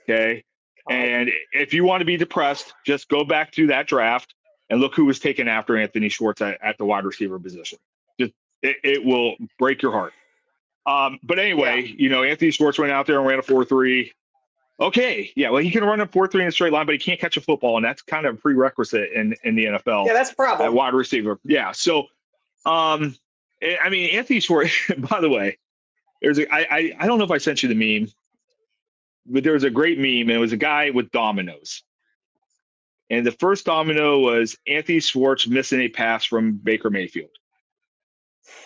Okay, and if you want to be depressed, just go back to that draft and look who was taken after Anthony Schwartz at the wide receiver position. Just it will break your heart. But anyway, you know, Anthony Schwartz went out there and ran a 4.3. Okay, yeah, well, he can run a 4.3 in a straight line, but he can't catch a football, and that's kind of a prerequisite in the NFL. Yeah, that's a problem. At wide receiver. Yeah, so, I mean, Anthony Schwartz, by the way, I don't know if I sent you the meme, but there was a great meme, and it was a guy with dominoes. And the first domino was Anthony Schwartz missing a pass from Baker Mayfield.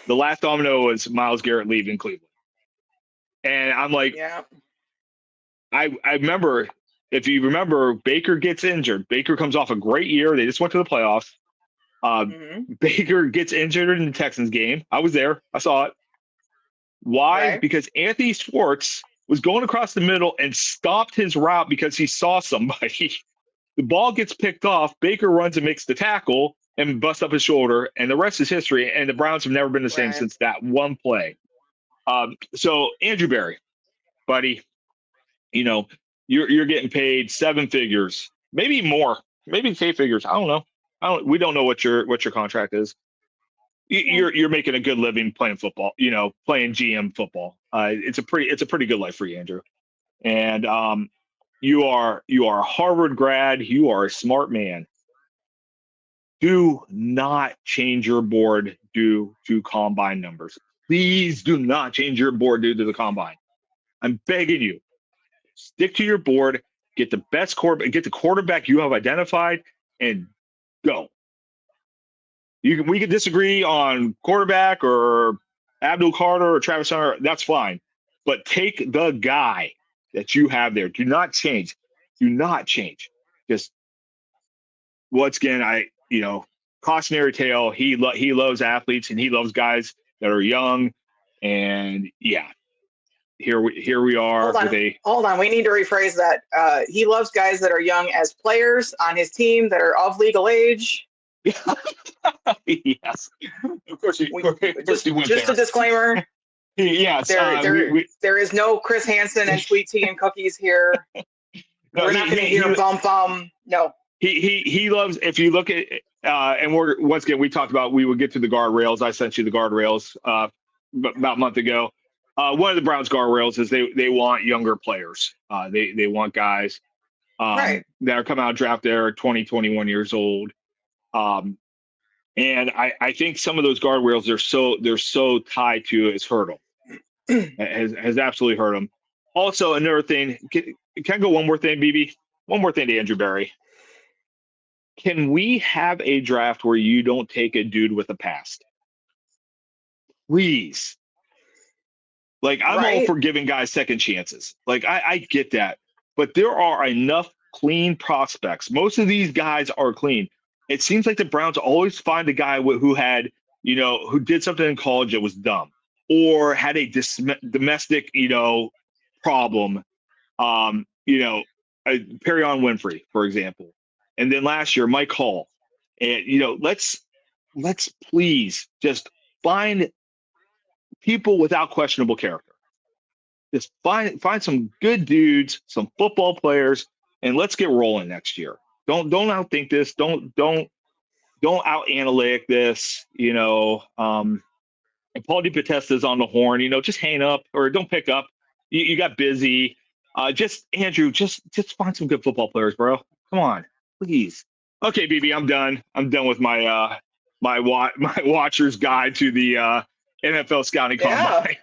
The last domino was Myles Garrett leaving Cleveland. And I'm like, I remember, if you remember, Baker gets injured. Baker comes off a great year. They just went to the playoffs. Baker gets injured in the Texans game. I was there. I saw it. Why? Right. Because Anthony Schwartz was going across the middle and stopped his route because he saw somebody. The ball gets picked off. Baker runs and makes the tackle and busts up his shoulder, and the rest is history. And the Browns have never been the same Right. since that one play. So Andrew Berry, buddy, you know, you're getting paid seven figures, maybe more, maybe eight figures. I don't know. We don't know what your contract is. You're making a good living playing football, playing GM football. It's a pretty good life for you, Andrew. And you are a Harvard grad. You are a smart man. Do not change your board due to combine numbers. Please do not change your board due to the combine. I'm begging you. Stick to your board. Get the best quarterback. Get the quarterback you have identified, and go. We can disagree on quarterback or Abdul Carter or Travis Hunter. That's fine, but take the guy that you have there. Do not change. Do not change. Just once again, cautionary tale. He loves athletes and he loves guys that are young, and yeah, here we are with a. Hold on. We need to rephrase that. He loves guys that are young as players on his team that are of legal age. Yes, of course. Just a disclaimer. Yes, there is no Chris Hansen and sweet tea and cookies here. No, we're not going to hear bum. No. He loves. If you look at and once again we talked about we would get to the guardrails. I sent you the guardrails about a month ago. One of the Browns guardrails is they want younger players. They want guys right. that are coming out of draft there 20, 21 years old. And I think some of those guardrails they're so tied to his hurdle. has absolutely hurt him. Also, another thing, can I go one more thing, BB? One more thing to Andrew Berry. Can we have a draft where you don't take a dude with a past? Please. Like, I'm all for giving guys second chances. Like, I get that. But there are enough clean prospects. Most of these guys are clean. It seems like the Browns always find a guy who had, who did something in college that was dumb or had a domestic, problem. Perry Winfrey, for example. And then last year, Mike Hall. And, let's please just find people without questionable character. Just find some good dudes, some football players, and let's get rolling next year. Don't outthink this. Don't out analytic this. And Paul DePotesta's on the horn. Just hang up or don't pick up. You got busy. Andrew, just find some good football players, bro. Come on, please. Okay, BB, I'm done. I'm done with my my watcher's guide to the NFL scouting combine.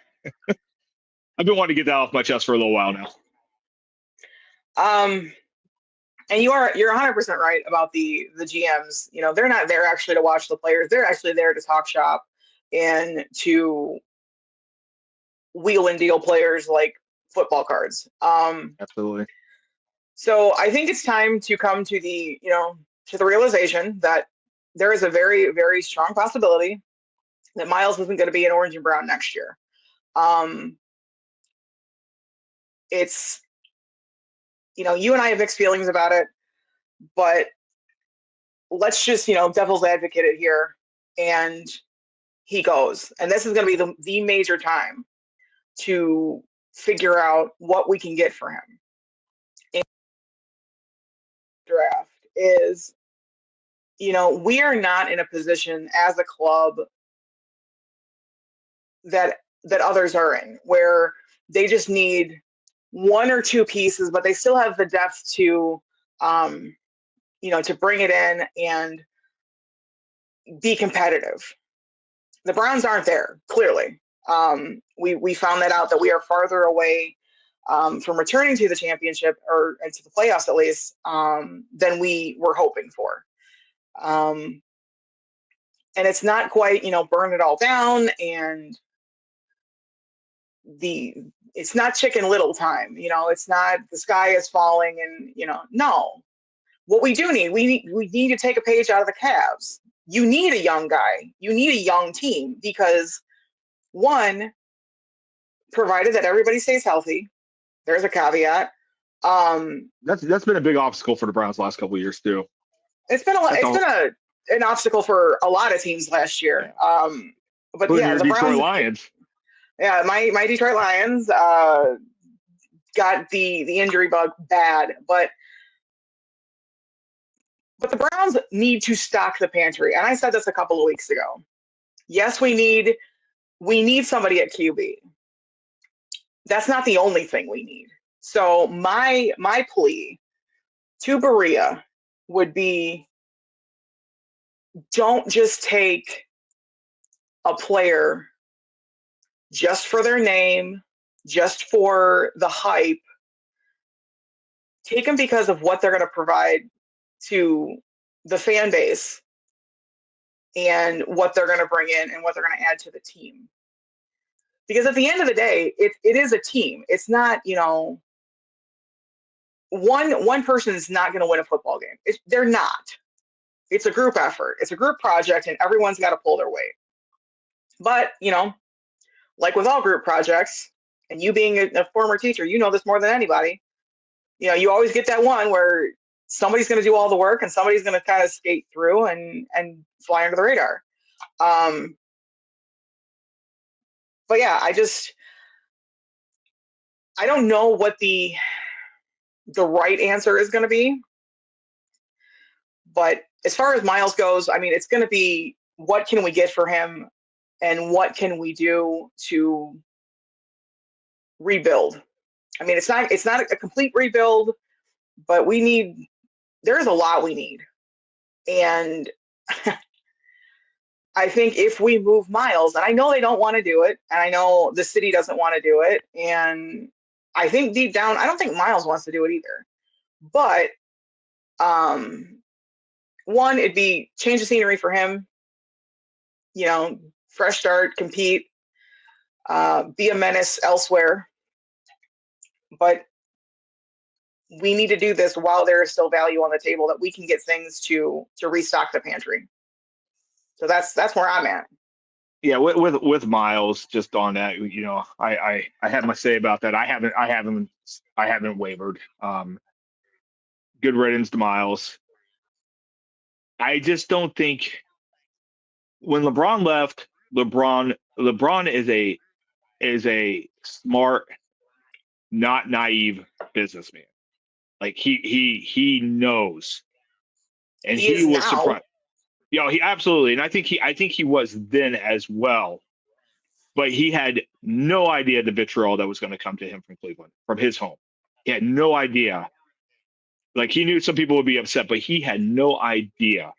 I've been wanting to get that off my chest for a little while now. And you're 100% right about the GMs. They're not there actually to watch the players. They're actually there to talk shop and to wheel and deal players like football cards. Absolutely. So I think it's time to come to the realization that there is a very, very strong possibility that Myles isn't going to be in orange and brown next year. It's, you and I have mixed feelings about it, but let's just, devil's advocate it here. And he goes. And this is going to be the major time to figure out what we can get for him. In draft is, we are not in a position as a club that others are in, where they just need one or two pieces, but they still have the depth to, to bring it in and be competitive. The Browns aren't there, clearly. We found that out, that we are farther away from returning to the championship or to the playoffs, at least, than we were hoping for. And it's not quite, burn it all down and it's not Chicken Little time. It's not the sky is falling and, no. What we do need, we need to take a page out of the Cavs. You need a young guy. You need a young team because, one, provided that everybody stays healthy, there's a caveat. That's been a big obstacle for the Browns the last couple of years too. It's been an obstacle for a lot of teams last year. Yeah. But the Detroit Browns, Lions. Yeah, my Detroit Lions got the injury bug bad, but the Browns need to stock the pantry. And I said this a couple of weeks ago. Yes, we need somebody at QB. That's not the only thing we need. So my plea to Berea would be, don't just take a player just for their name, just for the hype. Take them because of what they're going to provide to the fan base and what they're going to bring in and what they're going to add to the team. Because at the end of the day, it is a team. It's not, one person is not going to win a football game. They're not. It's a group effort. It's a group project, and everyone's got to pull their weight. But, like with all group projects, and you being a former teacher, you know this more than anybody, you always get that one where somebody's going to do all the work and somebody's going to kind of skate through and fly under the radar. But yeah, I don't know what the right answer is going to be. But as far as Myles goes, I mean, it's going to be, what can we get for him and what can we do to rebuild? I mean, it's not a complete rebuild, but there's a lot we need. And I think if we move Myles, and I know they don't want to do it, and I know the city doesn't want to do it, and I think deep down, I don't think Myles wants to do it either. But one, it'd be change the scenery for him, fresh start, compete, be a menace elsewhere. But we need to do this while there is still value on the table that we can get things to restock the pantry. So that's where I'm at. Yeah, with Myles, just on that, I have my say about that. I haven't wavered. Good riddance to Myles. I just don't think when LeBron left, LeBron is a smart, not naive businessman. Like he knows, and he was surprised. He absolutely, and I think he was then as well, but he had no idea the vitriol that was going to come to him from Cleveland, from his home. He had no idea. Like, he knew some people would be upset, but he had no idea.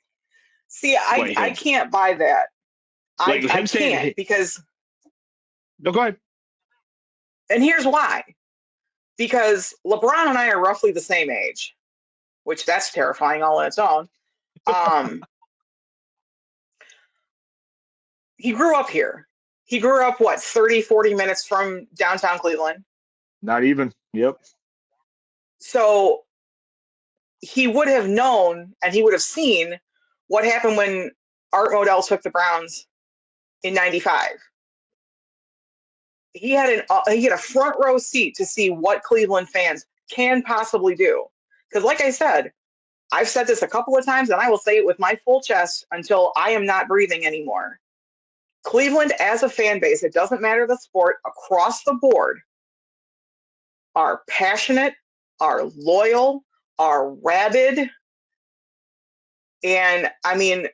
See, I can't buy that. I can't, because. No, go ahead. And here's why. Because LeBron and I are roughly the same age, which that's terrifying all on its own. He grew up here. He grew up, 30, 40 minutes from downtown Cleveland? Not even. Yep. So he would have known and he would have seen what happened when Art Modell took the Browns in '95. He had a front row seat to see what Cleveland fans can possibly do. Because like I said, I've said this a couple of times and I will say it with my full chest until I am not breathing anymore. Cleveland as a fan base, it doesn't matter the sport, across the board, are passionate, are loyal, are rabid. And I mean,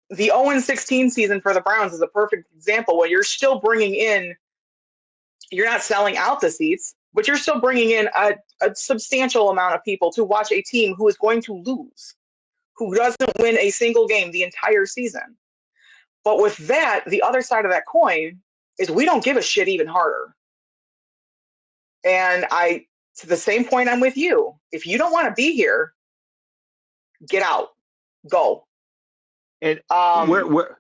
the 0-16 season for the Browns is a perfect example where you're still bringing in, you're not selling out the seats, but you're still bringing in a substantial amount of people to watch a team who is going to lose, who doesn't win a single game the entire season. But with that, the other side of that coin is we don't give a shit even harder. And to the same point, I'm with you. If you don't want to be here, get out, go. And where?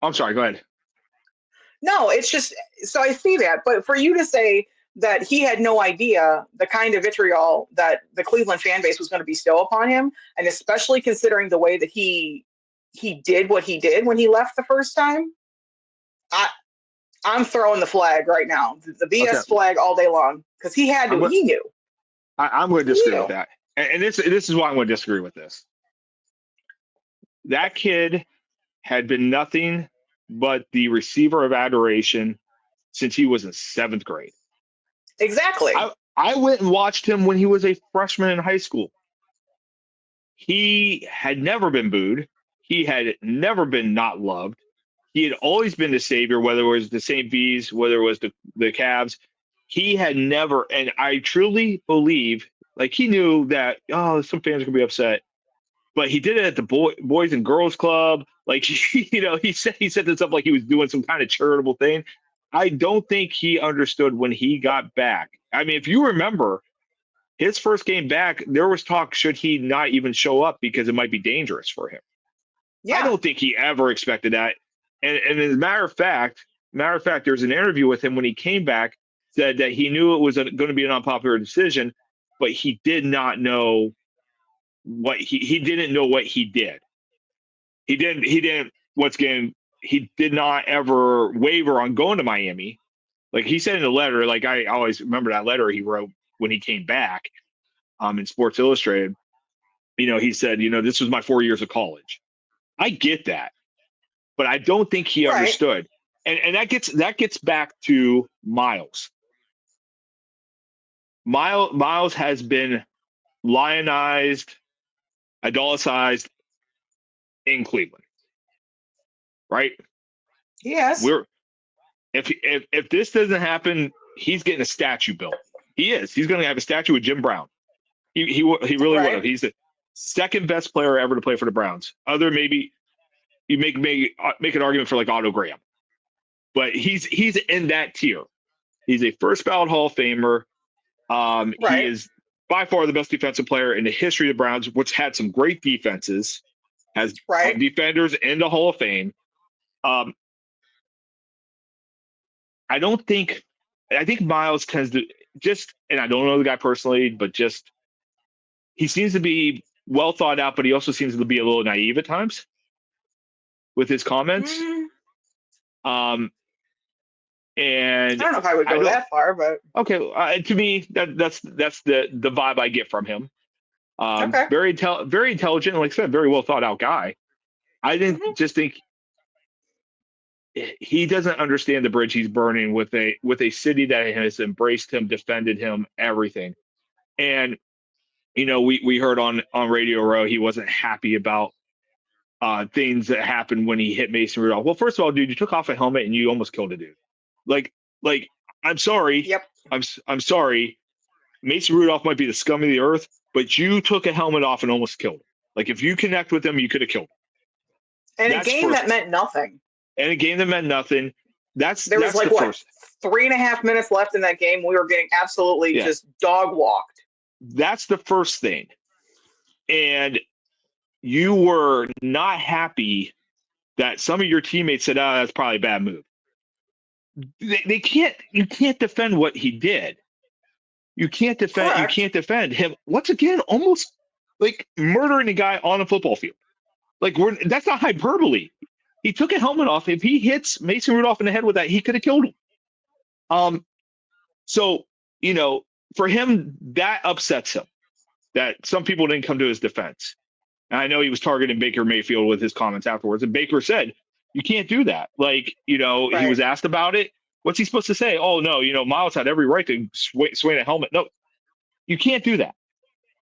I'm sorry. Go ahead. No, it's just, so I see that. But for you to say that he had no idea the kind of vitriol that the Cleveland fan base was going to bestow upon him, and especially considering the way that he did what he did when he left the first time. I'm throwing the flag right now, the BS flag all day long, because he had to. He knew. I'm going to disagree with that, and this is why I'm going to disagree with this. That kid had been nothing but the receiver of adoration since he was in 7th grade. Exactly. I went and watched him when he was a freshman in high school. He had never been booed. He had never been not loved. He had always been the savior, whether it was the St. V's, whether it was the Cavs. He had never, and I truly believe, like, he knew that, some fans are going to be upset. But he did it at the Boys and Girls Club. Like, he said this up like he was doing some kind of charitable thing. I don't think he understood when he got back. I mean, if you remember his first game back, there was talk, should he not even show up because it might be dangerous for him? Yeah. I don't think he ever expected that. And as a matter of fact, there's an interview with him when he came back, said that he knew it was going to be an unpopular decision, but he did not know what he didn't know what he did. He did not ever waver on going to Miami. Like he said in the letter, like I always remember that letter he wrote when he came back in Sports Illustrated. He said, this was my 4 years of college. I get that, but I don't think he understood. And that gets back to Miles. Miles has been lionized, idolatized in Cleveland, right? Yes. If this doesn't happen, he's getting a statue built. He is. He's going to have a statue of Jim Brown. He really would have. He's the second best player ever to play for the Browns. Other maybe you make an argument for like Otto Graham, but he's in that tier. He's a first ballot Hall of Famer. He is by far the best defensive player in the history of the Browns, which had some great defenses, has defenders in the Hall of Fame. I think Miles tends to and I don't know the guy personally, but he seems to be well thought out, but he also seems to be a little naive at times with his comments. And I don't know if I would go that far, but okay. To me, that's the vibe I get from him. Very intelligent, and like I said, very well thought out guy. I didn't just think he doesn't understand the bridge he's burning with a city that has embraced him, defended him, everything. And we heard on Radio Row he wasn't happy about things that happened when he hit Mason Rudolph. Well, first of all, dude, you took off a helmet and you almost killed a dude. Like I'm sorry. Yep. I'm sorry. Mason Rudolph might be the scum of the earth, but you took a helmet off and almost killed him. Like if you connect with him, you could have killed him. And a game that meant nothing. And a game that meant nothing. There was like, what, 3.5 minutes left in that game? We were getting absolutely just dog walked. That's the first thing. And you were not happy that some of your teammates said, that's probably a bad move. You can't defend what he did. You can't defend him once again, almost like murdering a guy on a football field. Like that's not hyperbole. He took a helmet off. If he hits Mason Rudolph in the head with that, he could have killed him. So, for him, that upsets him that some people didn't come to his defense. And I know he was targeting Baker Mayfield with his comments afterwards. And Baker said, you can't do that. Like, he was asked about it. What's he supposed to say? Oh, no, Miles had every right to swing a helmet. No, you can't do that.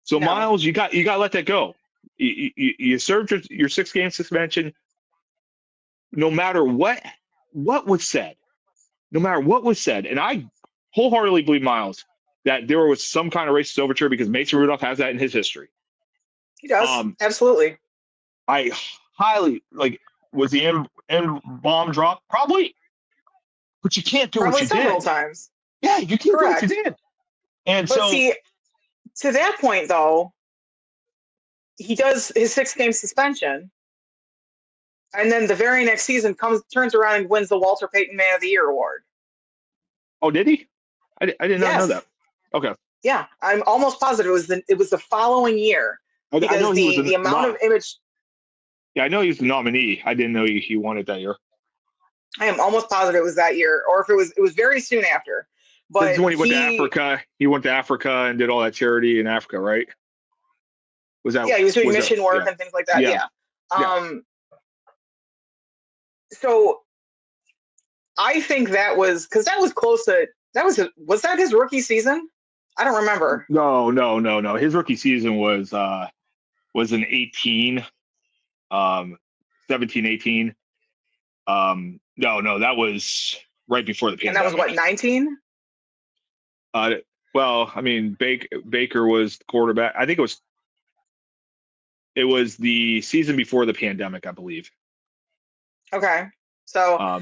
So, no. Miles, you got to let that go. You served your 6-game suspension. No matter what was said, and I wholeheartedly believe, Miles, that there was some kind of racist overture because Mason Rudolph has that in his history. He does. Absolutely. I highly was the end bomb drop? Probably. But you can't do what you did. Probably several times. Yeah, you can't do what you did. And but see, to that point, though, he does his 6-game suspension. And then the very next season turns around and wins the Walter Payton Man of the Year award. Oh, did he? I did not know Yes. that. Okay. Yeah, I'm almost positive it was the following year I because know he was the amount of image. Yeah, I know he was the nominee. I didn't know he won it that year. I am almost positive it was that year, or if it was very soon after. This is But when he went to Africa. He went to Africa and did all that charity in Africa, right? Was that? Yeah, he was doing Was that? mission work Yeah. and things like that. Yeah. Yeah. Yeah. So I think that was because that was close to was that his rookie season? I don't remember. No. His rookie season was in 18, 17, 18. No, that was right before the And that was what, pandemic. 19? Well, I mean, Baker was the quarterback. I think it was the season before the pandemic, I believe. Okay. So I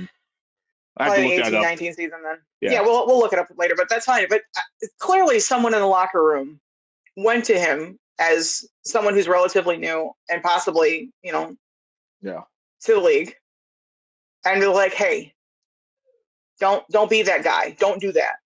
have to probably look the that 18, up. 19 season then. Yeah. We'll look it up later, but that's fine. But clearly someone in the locker room went to him as someone who's relatively new and possibly, Yeah. to the league, and they're like, "Hey, don't be that guy. Don't do that."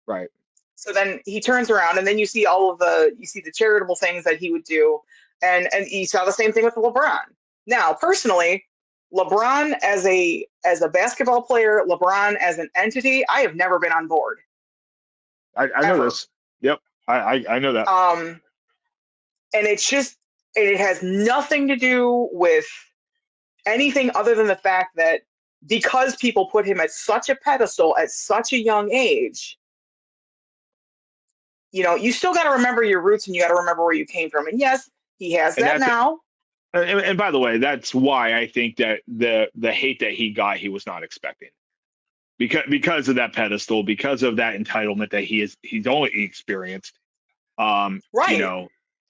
Right. So then he turns around, and then you see the charitable things that he would do, and you saw the same thing with LeBron. Now, personally, LeBron as a basketball player, LeBron as an entity, I have never been on board. I know this. Yep. I know that. And it has nothing to do with anything other than the fact that because people put him at such a pedestal at such a young age, you still got to remember your roots and you got to remember where you came from. And yes, he has that now. And by the way, that's why I think that the hate that he got, he was not expecting, because of that pedestal, because of that entitlement that he's only experienced. Right.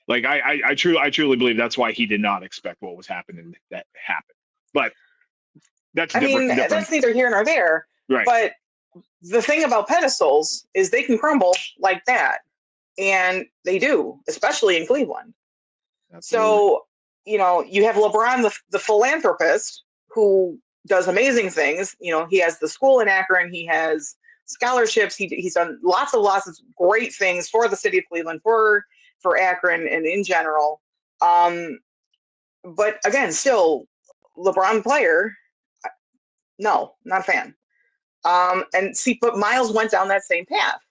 Like I truly believe that's why he did not expect what was happening that happened. But that's different. That's neither here nor there. Right. But the thing about pedestals is they can crumble like that. And they do, especially in Cleveland. Absolutely. So, you have LeBron, the philanthropist, who does amazing things. He has the school in Akron. He has scholarships. He's done lots of great things for the city of Cleveland, for Akron, and in general. But again, still, LeBron player, no, not a fan. And see, but Miles went down that same path.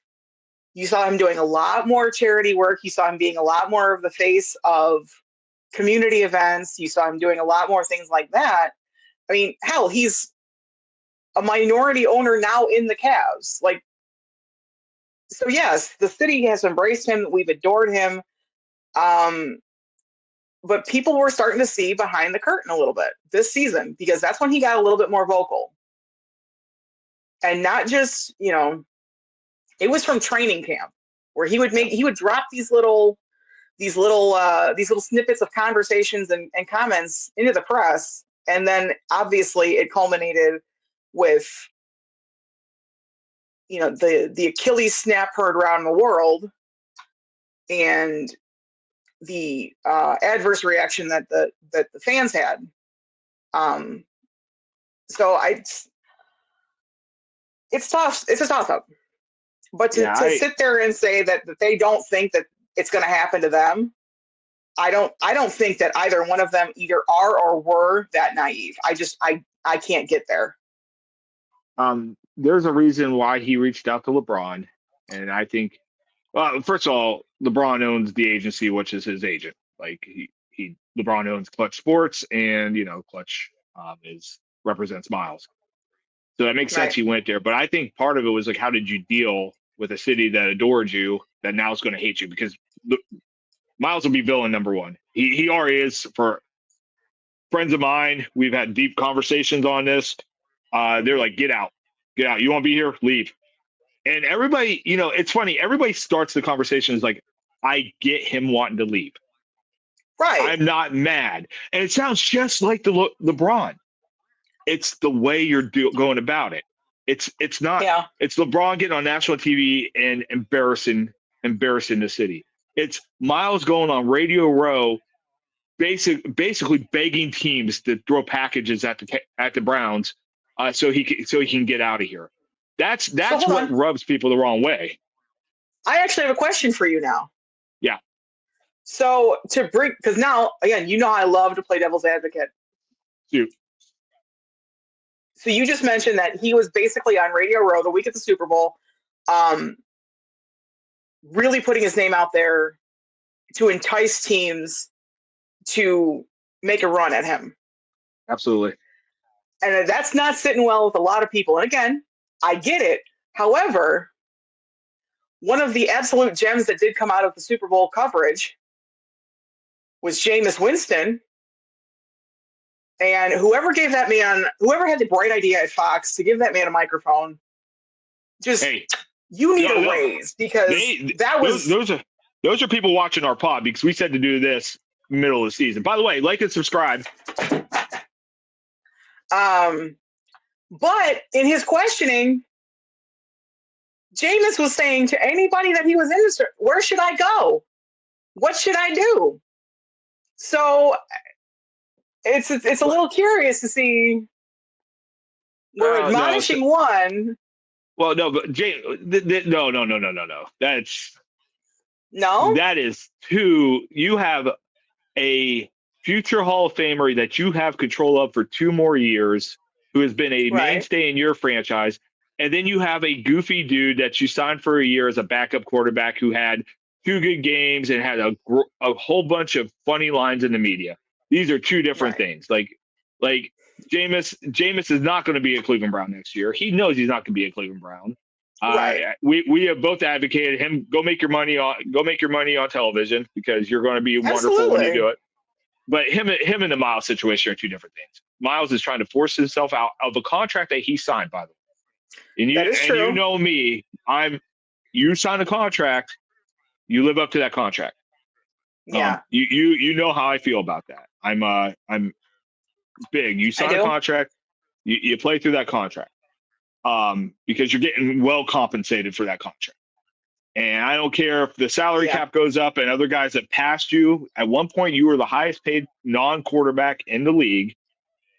You saw him doing a lot more charity work. You saw him being a lot more of the face of community events. You saw him doing a lot more things like that. I mean, hell, he's a minority owner now in the Cavs. So yes, the city has embraced him. We've adored him. But people were starting to see behind the curtain a little bit this season, because that's when he got a little bit more vocal. And not just, it was from training camp where he would drop these little snippets of conversations and comments into the press. And then obviously it culminated with, the Achilles snap heard around the world, and the adverse reaction that the fans had. So it's tough. It's a toss up. But to sit there and say that they don't think that it's going to happen to them, I don't think that either one of them either are or were that naive. I can't get there. There's a reason why he reached out to LeBron, and I think, well, first of all, LeBron owns the agency, which is his agent. Like LeBron owns Clutch Sports, and Clutch represents Miles. So that makes sense. He went there, but I think part of it was like, how did you deal with a city that adored you that now is going to hate you? Because Miles will be villain number one. He already is. For friends of mine, we've had deep conversations on this. They're like, get out. You won't be here? Leave. And everybody, it's funny. Everybody starts the conversation is like, I get him wanting to leave. Right. I'm not mad. And it sounds just like the LeBron. It's the way you're going about it. It's not. Yeah. It's LeBron getting on national TV and embarrassing the city. It's Miles going on Radio Row, basically begging teams to throw packages at the Browns, so he can get out of here. That's hold what on. rubs people the wrong way. I actually have a question for you now. Yeah. So because now, again, you know I love to play devil's advocate. Shoot. So you just mentioned that he was basically on Radio Row the week of the Super Bowl, really putting his name out there to entice teams to make a run at him. Absolutely. And that's not sitting well with a lot of people. And again, I get it. However, one of the absolute gems that did come out of the Super Bowl coverage was Jameis Winston. And whoever had the bright idea at Fox to give that man a microphone, you need a raise, because those are people watching our pod, because we said to do this middle of the season. By the way, like and subscribe. But in his questioning, Jameis was saying to anybody that he was in, where should I go? What should I do? So it's a little curious to see. We're admonishing one. Well, no, but no. That is two. You have a future Hall of Famer that you have control of for 2 more years, who has been a mainstay in your franchise. And then you have a goofy dude that you signed for a year as a backup quarterback who had 2 good games and had a whole bunch of funny lines in the media. These are 2 different things. Like Jameis is not going to be a Cleveland Brown next year. He knows he's not going to be a Cleveland Brown. We have both advocated him go make your money on television, because you're going to be wonderful when you do it. But him and the Miles situation are 2 different things. Miles is trying to force himself out of a contract that he signed, by the way. And you know me, you sign a contract, you live up to that contract. Yeah. You know how I feel about that. I'm big. You sign a contract, you play through that contract. Because you're getting well compensated for that contract. And I don't care if the salary cap goes up and other guys that passed you. At one point, you were the highest paid non-quarterback in the league.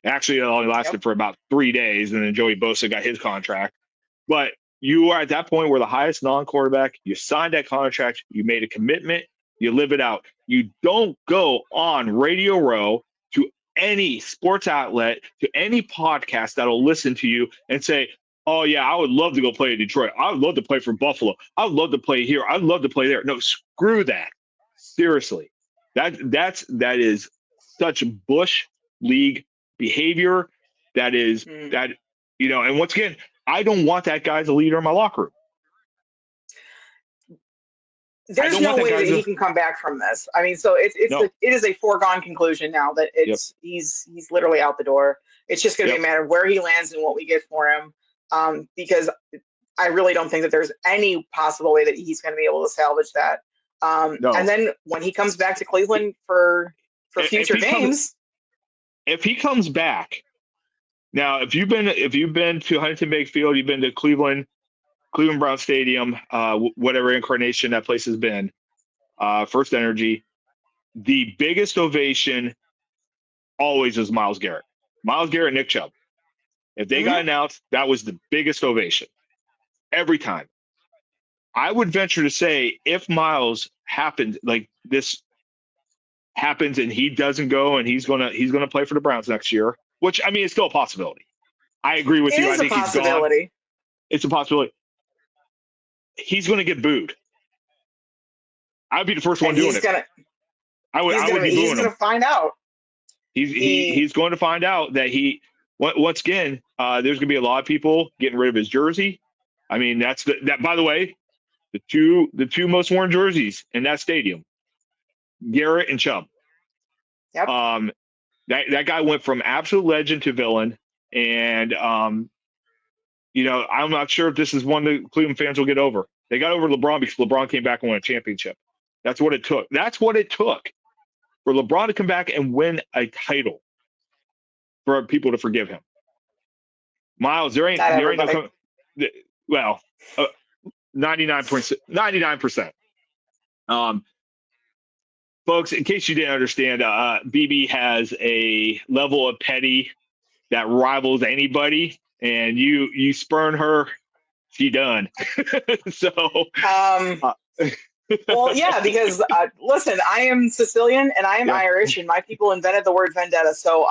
Actually, it only lasted for about 3 days, and then Joey Bosa got his contract. But you are at that point where the highest non-quarterback. You signed that contract. You made a commitment. You live it out. You don't go on Radio Row to any sports outlet, to any podcast that'll listen to you and say, oh, yeah, I would love to go play in Detroit. I would love to play for Buffalo. I would love to play here. I'd love to play there. No, screw that. Seriously. That is such Bush League behavior. That is and once again, I don't want that guy as a leader in my locker room. There's no way that he can come back from this. I mean, so it is a foregone conclusion now that he's literally out the door. It's just going to be a matter of where he lands and what we get for him. Because I really don't think that there's any possible way that he's going to be able to salvage that. And then when he comes back to Cleveland for future games, if he comes back, now if you've been to Huntington Bank Field, you've been to Cleveland Brown Stadium, whatever incarnation that place has been, First Energy, the biggest ovation always is Myles Garrett, Nick Chubb. If they got announced, that was the biggest ovation every time. I would venture to say, if Myles happens, like this happens and he doesn't go and he's gonna play for the Browns next year, which, I mean, it's still a possibility. I agree with you. I think he's gone. It's a possibility. He's going to get booed. I'd be the first one doing it. I would be booing him. He's going to find out. He's going to find out that once again, there's going to be a lot of people getting rid of his jersey. I mean, that, by the way, the two most worn jerseys in that stadium, Garrett and Chubb. Yep. That guy went from absolute legend to villain. And, I'm not sure if this is one that Cleveland fans will get over. They got over LeBron because LeBron came back and won a championship. That's what it took. That's what it took for LeBron to come back and win a title for people to forgive him. Miles, there ain't no. Well, 99%. Folks, in case you didn't understand, BB has a level of petty that rivals anybody, and you spurn her she done. So, well, yeah, because listen, I am Sicilian and I am Yeah. Irish, and my people invented the word vendetta. So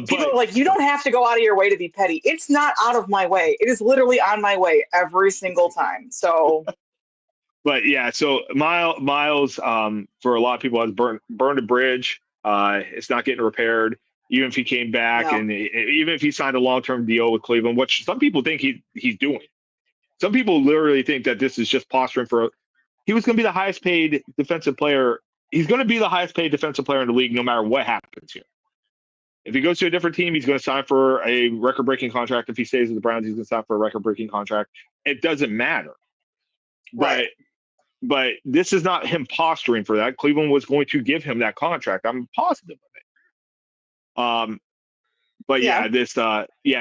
people are like, you don't have to go out of your way to be petty. It's not out of my way. It is literally on my way every single time. So, but yeah, so Miles, for a lot of people, has burned a bridge. It's not getting repaired. Even if he came back, no. and even if he signed a long-term deal with Cleveland, which some people think he's doing. Some people literally think that this is just posturing for. He was going to be the highest paid defensive player. He's going to be the highest paid defensive player in the league, no matter what happens here. If he goes to a different team, he's going to sign for a record-breaking contract. If he stays with the Browns, he's going to sign for a record-breaking contract. It doesn't matter. Right. But this is not him posturing for that. Cleveland was going to give him that contract. I'm positive of it. But yeah,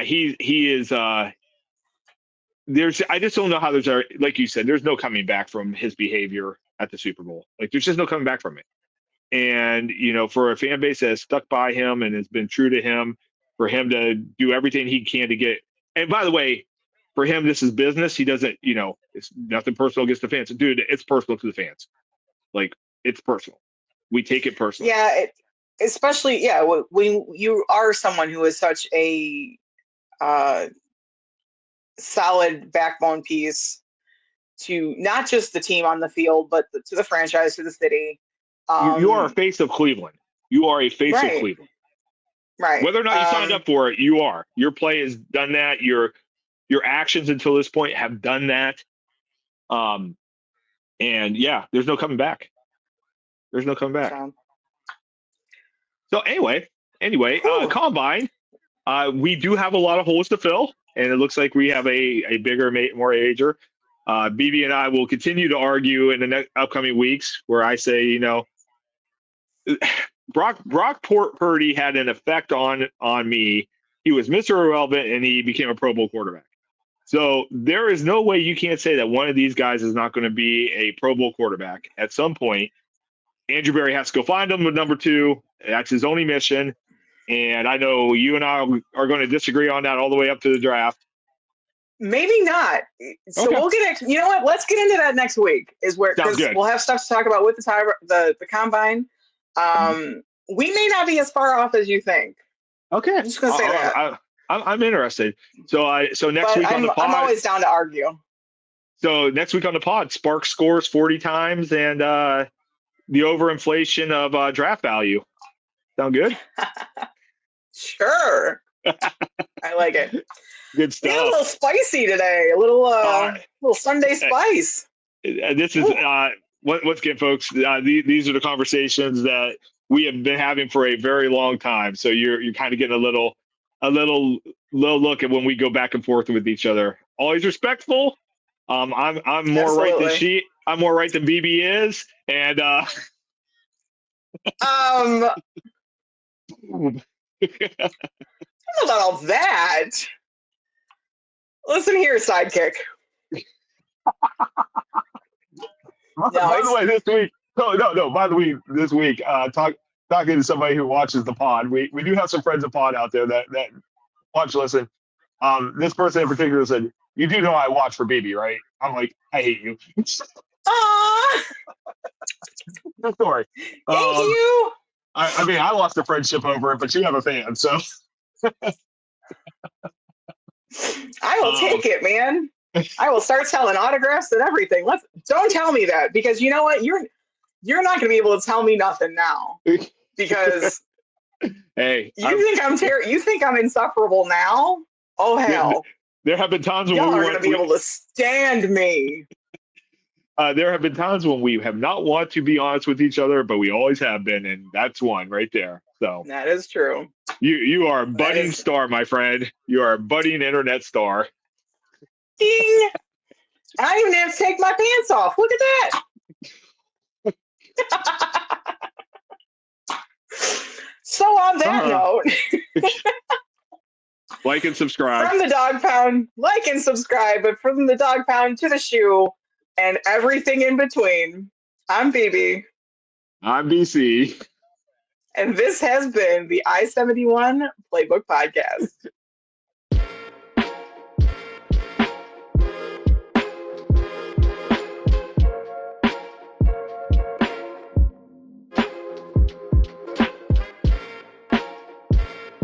he is. I just don't know how like you said, there's no coming back from his behavior at the Super Bowl. Like, there's just no coming back from it. And, for a fan base that has stuck by him and has been true to him, for him to do everything he can to get. And by the way, for him, this is business. He doesn't, it's nothing personal against the fans. Dude, it's personal to the fans. Like, it's personal. We take it personally. Yeah, especially, when you are someone who is such a solid backbone piece to not just the team on the field, but to the franchise, to the city. You are a face of Cleveland. You are a face of Cleveland. Right. Whether or not you signed up for it, you are. Your play has done that. Your actions until this point have done that. And yeah, there's no coming back. There's no coming back. So anyway, Combine. We do have a lot of holes to fill, and it looks like we have a bigger, more ager. BB and I will continue to argue in the upcoming weeks, where I say, Brock Purdy had an effect on me. He was Mr. Irrelevant, and he became a Pro Bowl quarterback. So there is no way you can't say that one of these guys is not going to be a Pro Bowl quarterback at some point. Andrew Berry has to go find him with number 2. That's his only mission. And I know you and I are going to disagree on that all the way up to the draft. Maybe not. So we'll get it. You know what? Let's get into that next week. Because we'll have stuff to talk about with the Combine. We may not be as far off as you think. Okay, I'm just gonna say that. I'm interested. So next week on the pod, I'm always down to argue. So next week on the pod, Sparks scores 40 times and the overinflation of draft value. Sound good? Sure. I like it. Good stuff. A little spicy today. A little Sunday spice. This is once again, folks. These are the conversations that we have been having for a very long time. So you're kind of getting a little look at when we go back and forth with each other. Always respectful. I'm more Absolutely. right than she. I'm more right than BB is, and I don't know about all that. Listen here, sidekick. By the way, this week. No. By the way, this week, talking to somebody who watches the pod. We do have some friends of pod out there that watch, listen. This person in particular said, "You do know I watch for BB, right?" I'm like, "I hate you." Aww. Good story. Thank you. I mean, I lost a friendship over it, but you have a fan, so. I will take it, man. I will start selling autographs and everything. Don't tell me that, because you know what? You're not going to be able to tell me nothing now, because hey, you think I'm insufferable now? Oh hell! There have been times when y'all are going to be able to stand me. There have been times when we have not wanted to be honest with each other, but we always have been, and that's one right there. So that is true. You are a budding star, my friend. You are a budding internet star. Ding! I don't even have to take my pants off. Look at that. So on that note, like and subscribe. From the Dog Pound, like and subscribe, but from the Dog Pound to the shoe and everything in between, I'm BB. I'm BC. And this has been the I-71 Playbook Podcast.